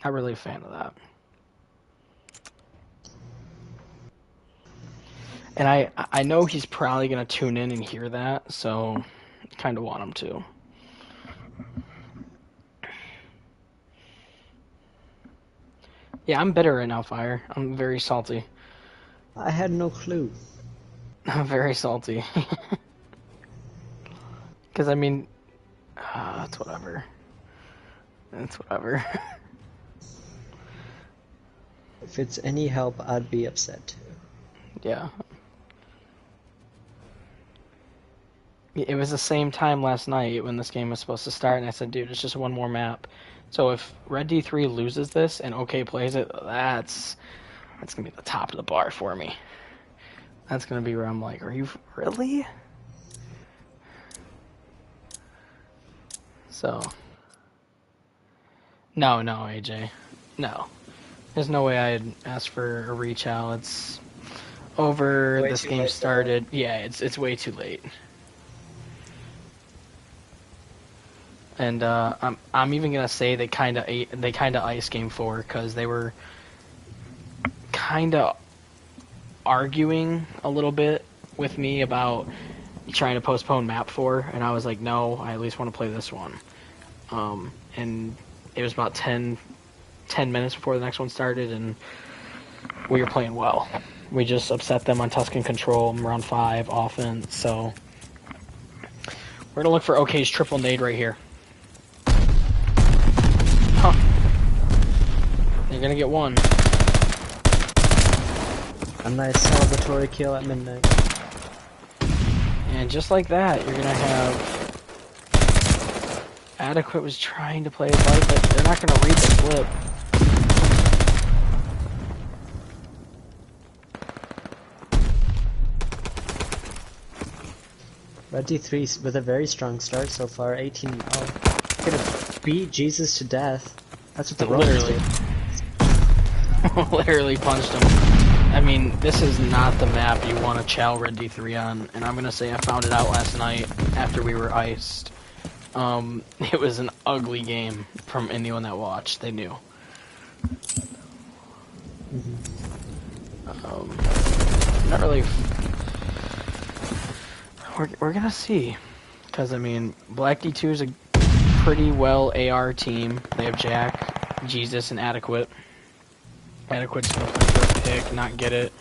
Not really a fan of that. And I know he's probably going to tune in and hear that, so kind of want him to. Yeah, I'm bitter right now, Fire. I'm very salty. I had no clue. I'm very salty. Because, I mean, it's whatever. It's whatever. If it's any help, I'd be upset too. Yeah. It was the same time last night when this game was supposed to start, and I said, dude, it's just one more map. So if Red D3 loses this and OK plays it, that's going to be the top of the bar for me. That's going to be where I'm like, are you really? So, no, AJ. No. There's no way I'd ask for a reach out. It's over. This game started. Yeah, it's way too late. And I'm even gonna say they kind of iced game 4 because they were kind of arguing a little bit with me about trying to postpone map 4, and I was like, no, I at least want to play this one. And it was about 10 minutes before the next one started, and we were playing well. We just upset them on Tuscan control, round 5 offense. So we're gonna look for OK's triple nade right here. Huh. You're gonna get one. A nice celebratory kill at midnight. And just like that, you're gonna have... Adequate was trying to play a fight, but they're not gonna read the flip. Red D3 with a very strong start so far, 18-0. Gonna beat Jesus to death. That's what the Romans did. Literally punched him. I mean, this is not the map you want to chow Red D3 on, and I'm gonna say I found it out last night after we were iced. It was an ugly game from anyone that watched. They knew. Not really. We're gonna see, because I mean, Black D2 is a pretty well AR team. They have Jack, Jesus, and Adequate. Adequate's gonna play for a pick, not get it.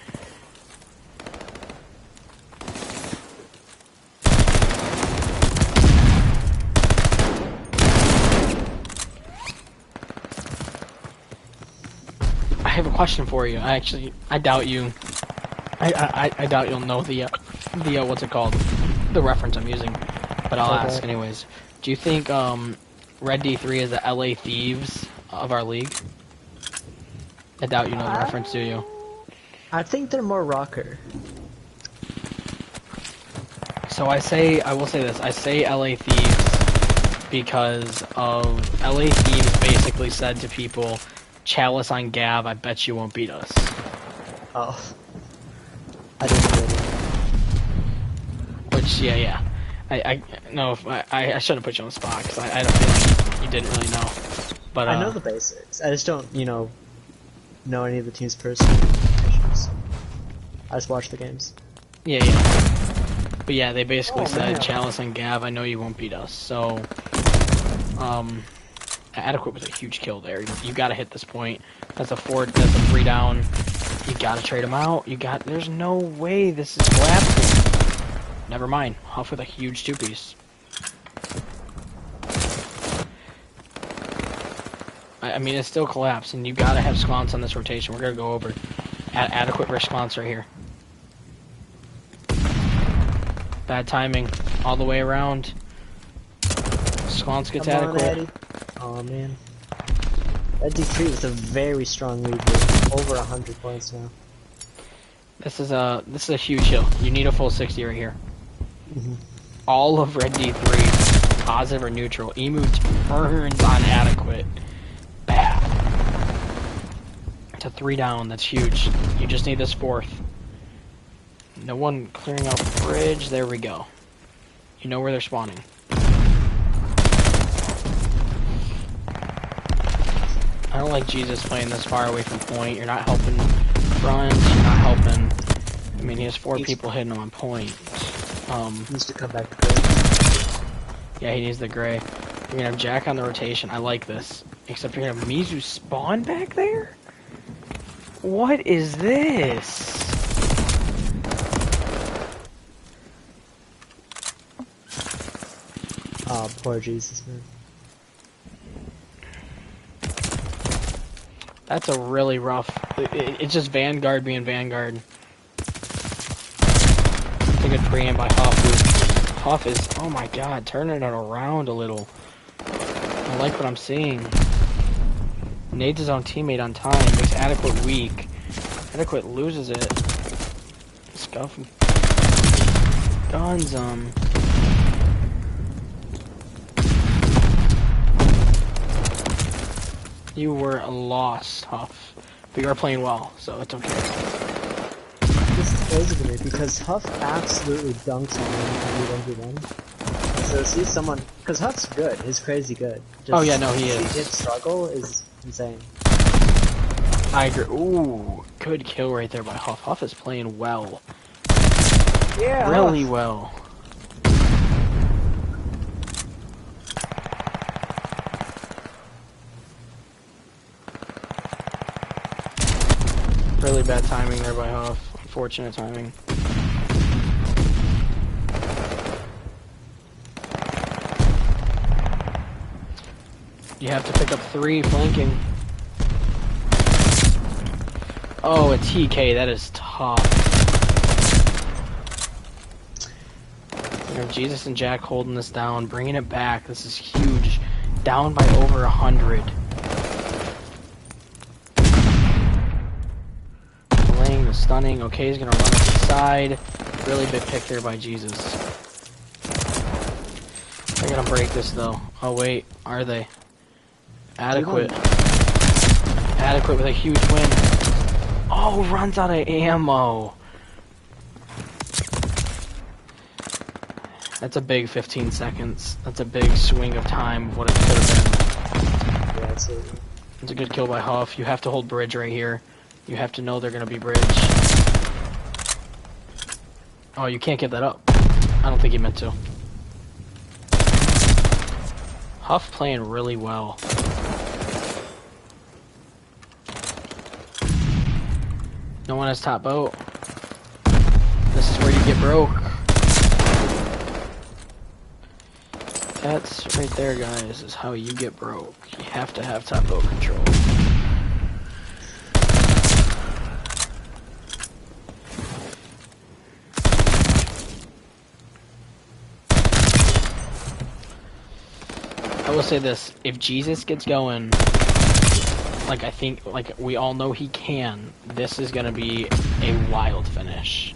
have a question for you. I doubt you. I doubt you'll know the what's it called? The reference I'm using, but I'll ask anyways. Do you think Red D3 is the LA Thieves of our league? I doubt you know the reference, do you? I think they're more rocker. So I will say this. I say LA Thieves because of LA Thieves basically said to people, Chalice on Gav, I bet you won't beat us. Oh. I didn't know that. Which, yeah. I should have put you on the spot because I had a feeling you didn't really know. But I know the basics. I just don't, know any of the team's personal issues. I just watch the games. Yeah. But yeah, they basically said, Chalice and Gav, I know you won't beat us. So, Adequate was a huge kill there. You gotta hit this point. That's a 3 down. You gotta trade him out. There's no way this is collapsing. Never mind. Huff with a huge 2-piece. I mean, it's still collapsed, and you gotta have sconce on this rotation. We're gonna go over Adequate versus sconce right here. Bad timing. All the way around. Sconce gets Adequate. Oh man. That D3 with a very strong lead here. Over 100 points now. This is a huge hill. You need a full 60 right here. All of Red D3, positive or neutral. Emu turns on Adequate. Bad. It's a 3 down. That's huge. You just need this 4th. No one clearing out the bridge. There we go. You know where they're spawning. I don't like Jesus playing this far away from point. You're not helping front. You're not helping. I mean, he has 4 people hitting him on point. He needs to come back to gray. Yeah, he needs the gray. You're gonna have Jack on the rotation. I like this. Except you're gonna have Mizu spawn back there? What is this? Oh, poor Jesus, man. That's a really rough... It's just Vanguard being Vanguard. It's a good pre-aim by Huff. Huff is... Oh my god, turning it around a little. I like what I'm seeing. Nades his own teammate on time. Makes Adequate weak. Adequate loses it. Scuff. Guns him. You were lost, Huff. But you are playing well, so it's okay. This is crazy to me because Huff absolutely dunks on you 1v1. So see someone... Because Huff's good. He's crazy good. Just oh yeah, no, he is. His struggle is insane. I agree. Ooh, good kill right there by Huff. Huff is playing well. Yeah, really Huff. well. Really bad timing there by Huff. Unfortunate timing. You have to pick up 3 flanking. Oh, a TK. That is tough. You know, Jesus and Jack holding this down, bringing it back. This is huge. Down by over 100. Stunning. Okay, he's gonna run up the side. Really big pick there by Jesus. They're gonna break this though. Oh wait, are they? Adequate. Adequate with a huge win. Oh, runs out of ammo. That's a big 15 seconds. That's a big swing of time of what it could have been. Yeah, absolutely. It's a good kill by Huff. You have to hold bridge right here. You have to know they're going to be bridge. Oh, you can't give that up. I don't think he meant to. Huff playing really well. No one has top boat. This is where you get broke. That's right there, guys, is how you get broke. You have to have top boat control. I will say this: if Jesus gets going, like I think, like we all know he can, this is gonna be a wild finish.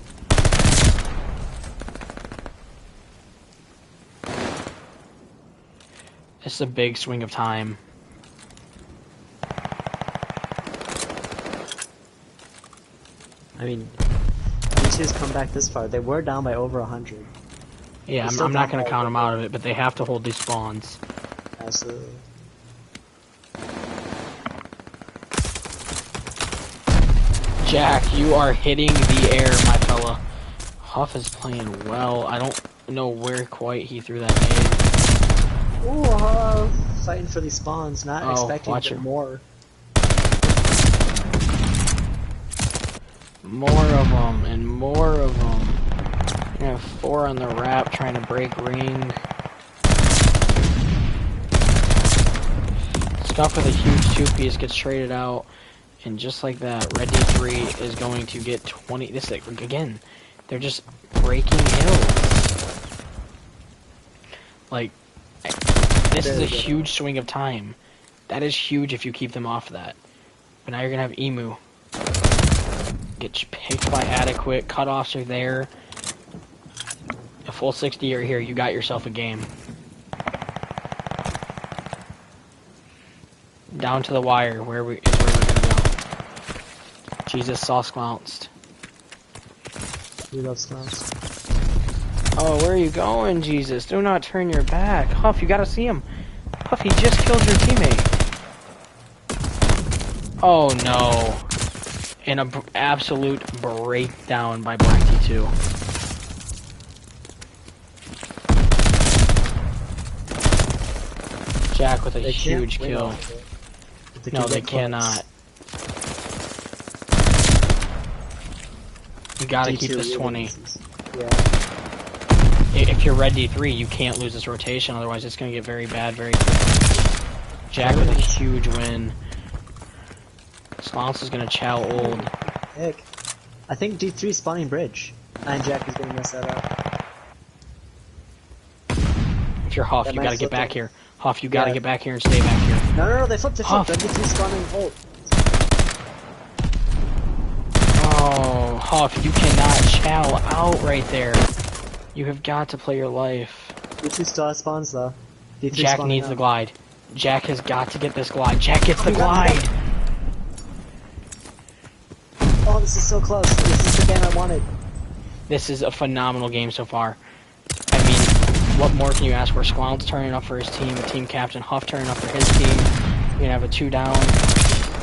It's a big swing of time. I mean, Dfuze come back this far. They were down by over 100. Yeah, I'm not going to count them out of it, but they have to hold these spawns. Absolutely. Jack, you are hitting the air, my fella. Huff is playing well. I don't know where quite he threw that nade. Ooh, fighting for these spawns, not expecting to get more. More of them, and more of them. We have 4 on the wrap trying to break ring. Scuff with a huge 2-piece gets traded out. And just like that, Red D3 is going to get 20. This is, again, they're just breaking hills. Like, this is a huge swing of time. That is huge if you keep them off that. But now you're going to have Emu. Get picked by Adequate. Cutoffs are there. A full 60 are here. You got yourself a game. Down to the wire. Where we're going to go. Jesus saw Sklounced. We love Sklounced. Oh, where are you going, Jesus? Do not turn your back. Huff, you gotta see him. Huff, he just killed your teammate. Oh, no. And an absolute breakdown by Black T2. Jack with a huge kill. No, they cannot. You gotta keep this 20. Yeah. If you're Red D3, you can't lose this rotation, otherwise it's gonna get very bad very quickly. Jack with a huge win. Slonce is gonna chow old. Heck. I think D3 spawning bridge. And Jack is gonna mess that up. If you're Huff, you gotta get back here. Huff, you gotta get back here and stay back here. No, they flipped. Red D3 spawning ult. Oh, Huff, you cannot chow out right there. You have got to play your life. D2 still has spawns though. D3 Jack needs the glide. Jack has got to get this glide. Jack gets the glide! Oh, this is so close. This is the game I wanted. This is a phenomenal game so far. I mean, what more can you ask for? Sklounced turning up for his team, team captain. Huff turning up for his team. You're gonna have a 2 down.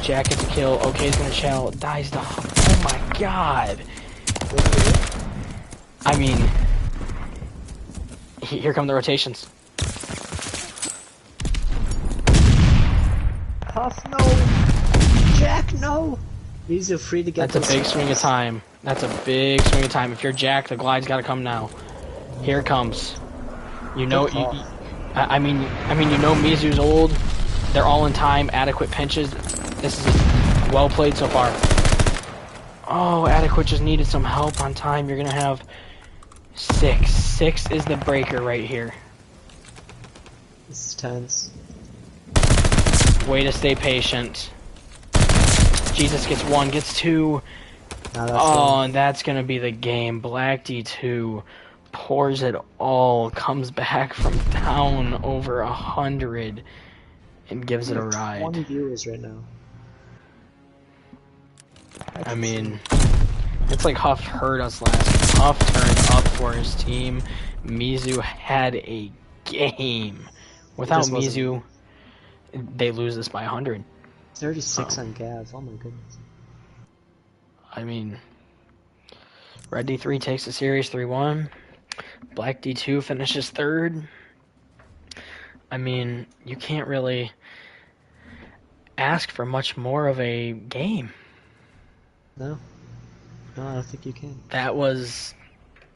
Jack gets a kill. OK's gonna chow. Dies to Huff. Oh my god. I mean, here come the rotations. Huff, no! Jack, no! These are free to get. That's a big swing of time. That's a big swing of time. If you're Jack, the glide's gotta come now. Here it comes. You know, I mean, you know Mizu's old. They're all in time. Adequate pinches. This is well played so far. Oh, Adequate just needed some help on time. You're gonna have 6. 6 is the breaker right here. This is tense. Way to stay patient. Jesus gets 1, gets 2. And that's gonna be the game. Black D2 pours it all, comes back from down over 100, and gives it a ride. 20 viewers right now. I mean, it's like Huff heard us last. Huff turned up for his team. Mizu had a game. Without Mizu, they lose this by 100. 36 on Gav. Oh my goodness. I mean, Red D3 takes the series 3-1. Black D2 finishes 3rd. I mean, you can't really ask for much more of a game. No. No, I don't think you can. That was,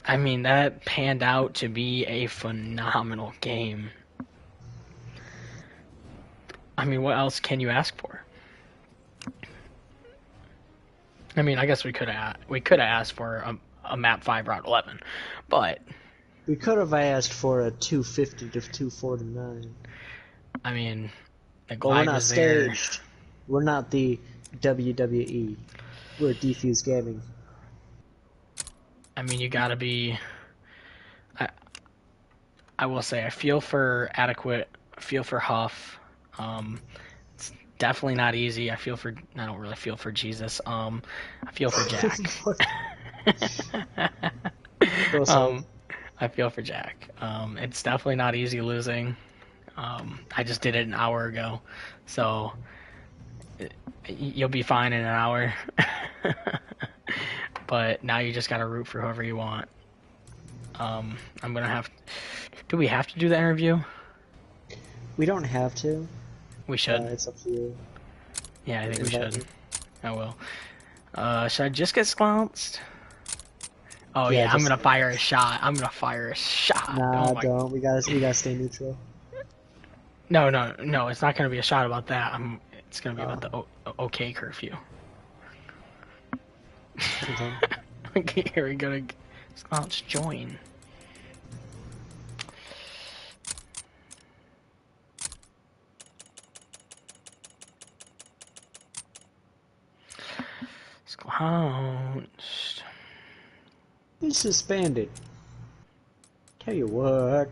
I mean, that panned out to be a phenomenal game. I mean, what else can you ask for? I mean, I guess we could have asked for a map 5 route 11, but we could have asked for a 250 to 249. I mean, the But we're glide not was there. staged. We're not the WWE. We're Dfuze Gaming. I mean, you gotta be. I, I will say, I feel for Adequate. I feel for Huff. It's definitely not easy. I don't really feel for Jesus. I feel for Jack. Both sides. um, I feel for Jack. It's definitely not easy losing. I just did it an hour ago, so you'll be fine in an hour. But now you just gotta root for whoever you want. I'm gonna have. Do we have to do the interview? We don't have to. We should. It's up to you. Yeah, I think we Invite should. me. I will. Should I just get slounched? Oh Yeah, yeah, I'm just gonna fire a shot. I'm gonna fire a shot. nah, Oh my. don't. We gotta stay neutral. No, no, no. It's not gonna be a shot about that. It's gonna be about the Oh. OK curfew. Okay. Okay, here we go. Let's join. Slouched. He's suspended. Tell you what.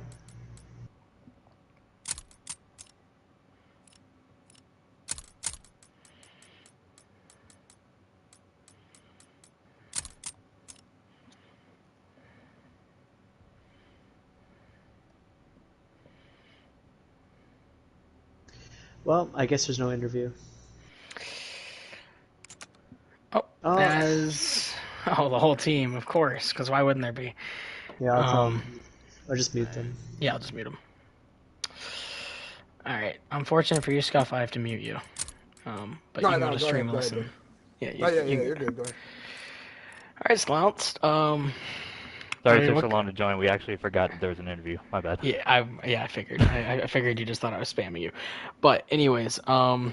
Well, I guess there's no interview. Oh, Oh. the whole team, of course. Because why wouldn't there be? Yeah, I'll tell them. Or just mute them. Yeah, I'll just mute them. All right. Unfortunate for you, Scuff. I have to mute you. But you can go to stream and listen. Yeah, you're good. Go ahead. All right, Slouched. Sorry it took so long to join. We actually forgot that there was an interview. My bad. Yeah, I figured. I figured you just thought I was spamming you. But anyways, I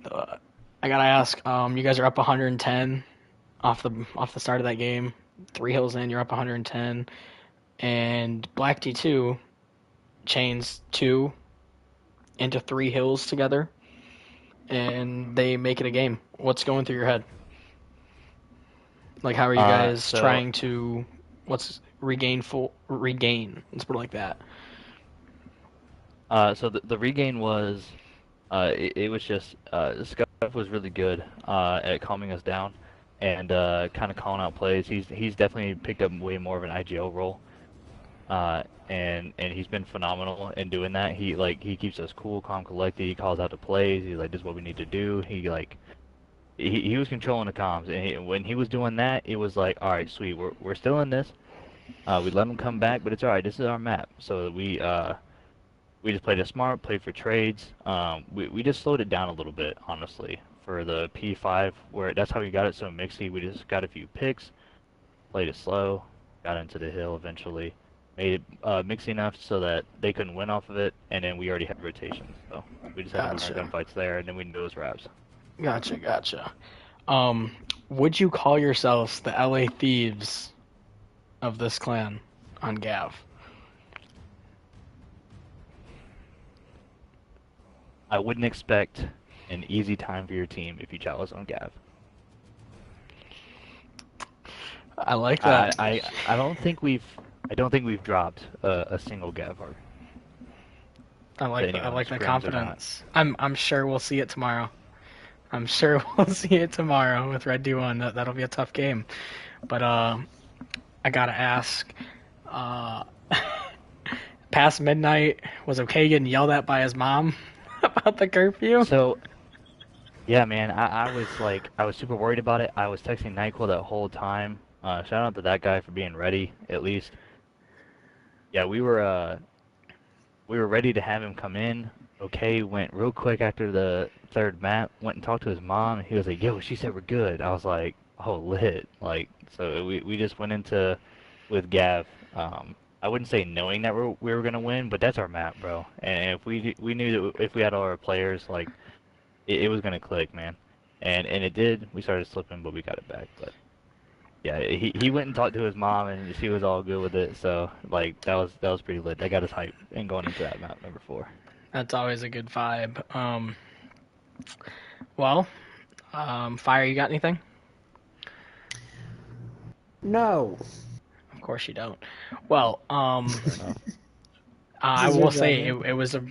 gotta ask. You guys are up 110 off the start of that game. 3 hills in, you're up 110, and Black D2 chains 2 into 3 hills together, and they make it a game. What's going through your head? Like, how are you guys trying to regain? Let's put it like that. So the regain was, it was just Scuff was really good at calming us down and kind of calling out plays. He's definitely picked up way more of an IGL role, and he's been phenomenal in doing that. He keeps us cool, calm, collected. He calls out the plays. He's like, "This is what we need to do." He was controlling the comms, and when he was doing that, it was like, all right, sweet, we're still in this. We let him come back, but it's all right. This is our map, so we just played it smart, played for trades. We just slowed it down a little bit, honestly, for the P5, where that's how we got it so mixy. We just got a few picks, played it slow, got into the hill eventually, made it mixy enough so that they couldn't win off of it, and then we already had rotations, so we just had our gunfights there, and then we knew those wraps. Gotcha. Would you call yourselves the LA Thieves of this clan on Gav? I wouldn't expect an easy time for your team if you chat us on Gav. I like that. I don't think we've dropped a single Gav heart. I like the confidence. I'm sure we'll see it tomorrow. I'm sure we'll see it tomorrow with Red D1. That'll be a tough game. But I gotta ask, past midnight, was OK getting yelled at by his mom about the curfew? So, yeah, man, I was super worried about it. I was texting NyQuil that whole time. Shout out to that guy for being ready, at least. Yeah, we were ready to have him come in. OK went real quick after the 3rd map, went and talked to his mom. He was like, "Yo, she said we're good." I was like, "Oh, lit!" So we just went into with Gav. I wouldn't say knowing that we were gonna win, but that's our map, bro. And if we knew that if we had all our players, it was gonna click, man. And it did. We started slipping, but we got it back. But yeah, he went and talked to his mom, and she was all good with it. So that was pretty lit. That got us hyped and going into that map number 4. That's always a good vibe. Well, Fire, you got anything? No. Of course you don't. Well, This I is your will job, say man. it was a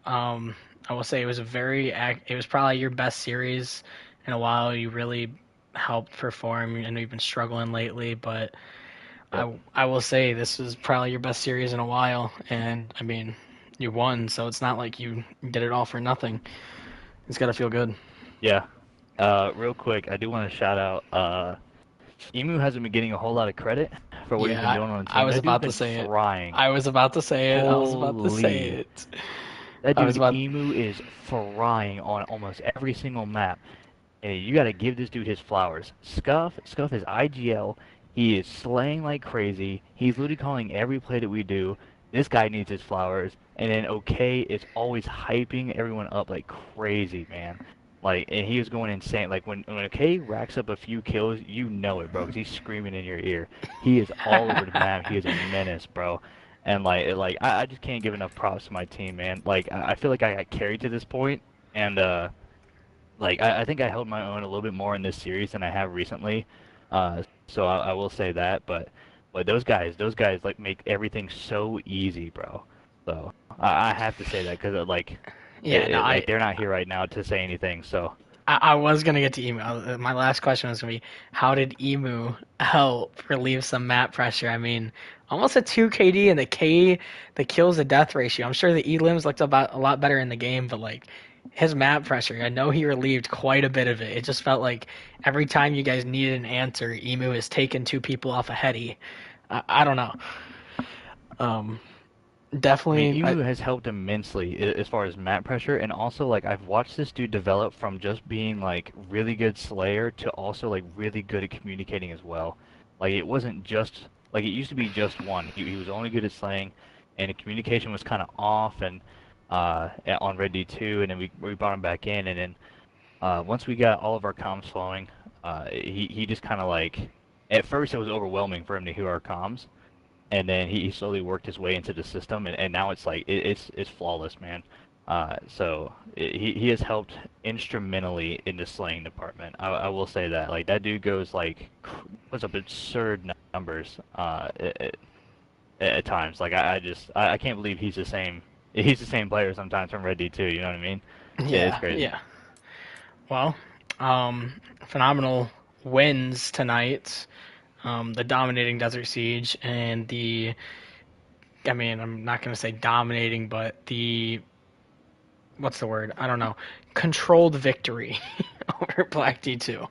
I will say it was a it was probably your best series in a while. You really helped perform. I know you've been struggling lately, but Yep. I will say this is probably your best series in a while. And I mean, you won, so it's not like you did it all for nothing. It's got to feel good. Yeah. Real quick, I do want to shout out. Emu hasn't been getting a whole lot of credit for what he's been Yeah, doing on the I team. was That dude's about to been say it. frying. I was about to say it. I was about to say Holy. it. That I was dude about. Emu is frying on almost every single map. And you got to give this dude his flowers. Scuff is IGL. He is slaying like crazy. He's literally calling every play that we do. This guy needs his flowers. And then OK is always hyping everyone up like crazy, man. Like, and he was going insane. Like when OK racks up a few kills, you know it, bro, 'cause he's screaming in your ear. He is all over the map. He is a menace, bro. And I just can't give enough props to my team, man. Like I feel like I got carried to this point, and I think I held my own a little bit more in this series than I have recently. So I will say that, but those guys like make everything so easy, bro. So I have to say that because Yeah, no, like they're not here right now to say anything. So I was gonna get to Emu. My last question was gonna be, how did Emu help relieve some map pressure? I mean, almost a 2 KD and the kills to death ratio. I'm sure the elims looked about a lot better in the game, but like his map pressure, I know he relieved quite a bit of it. It just felt like every time you guys needed an answer, Emu has taken two people off a heady. I don't know. Um, I mean, definitely. Emu has helped immensely as far as map pressure, and also like I've watched this dude develop from just being like really good Slayer to also like really good at communicating as well. Like it wasn't just like it used to be just one. He was only good at slaying, and the communication was kind of off and on Red D2, and then we brought him back in, and then once we got all of our comms flowing, he just kind of like at first it was overwhelming for him to hear our comms, and then he slowly worked his way into the system, and now it's like it's flawless, man. He has helped instrumentally in the slaying department. I will say that like that dude goes like puts up absurd numbers at times. Like I can't believe he's the same. He's the same player sometimes from Red D2. You know what I mean? Yeah, it's Yeah, crazy. yeah. Well, phenomenal wins tonight. The dominating Desert Siege and I mean, I'm not going to say dominating, but what's the word? I don't know. Controlled victory over Black D2.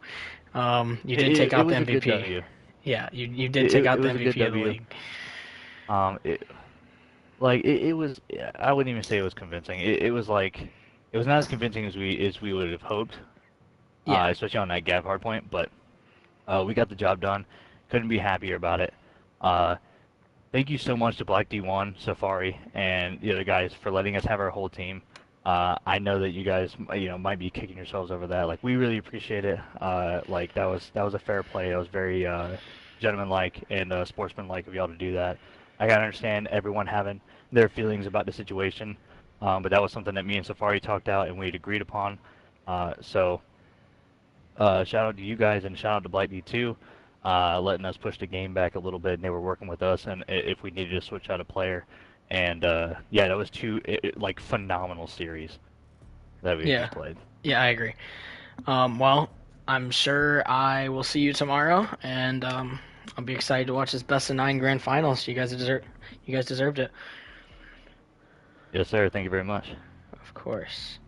You did take It out the was a good MVP. W. Yeah, you did take It out the was a good MVP of the W. league. Um, it, it was. I wouldn't even say it was convincing. It was like it was not as convincing as we would have hoped, Yeah, especially on that gap hard point. But we got the job done. Couldn't be happier about it. Uh, Thank you so much to Black D1, Safari, and the other guys for letting us have our whole team. I know that you guys, might be kicking yourselves over that. Like, we really appreciate it. Like, that was a fair play. That was very gentlemanlike and sportsmanlike of y'all to do that. I gotta understand everyone having their feelings about the situation, but that was something that me and Safari talked out and we had agreed upon. So shout out to you guys and shout out to Blight D2, letting us push the game back a little bit, and they were working with us, and if we needed to switch out a player, and yeah, that was two like phenomenal series that we yeah, just played. yeah. I agree. Well, I'm sure I will see you tomorrow, and I'll be excited to watch this best of 9 grand finals. You guys deserved it. Yes, sir. Thank you very much. Of course.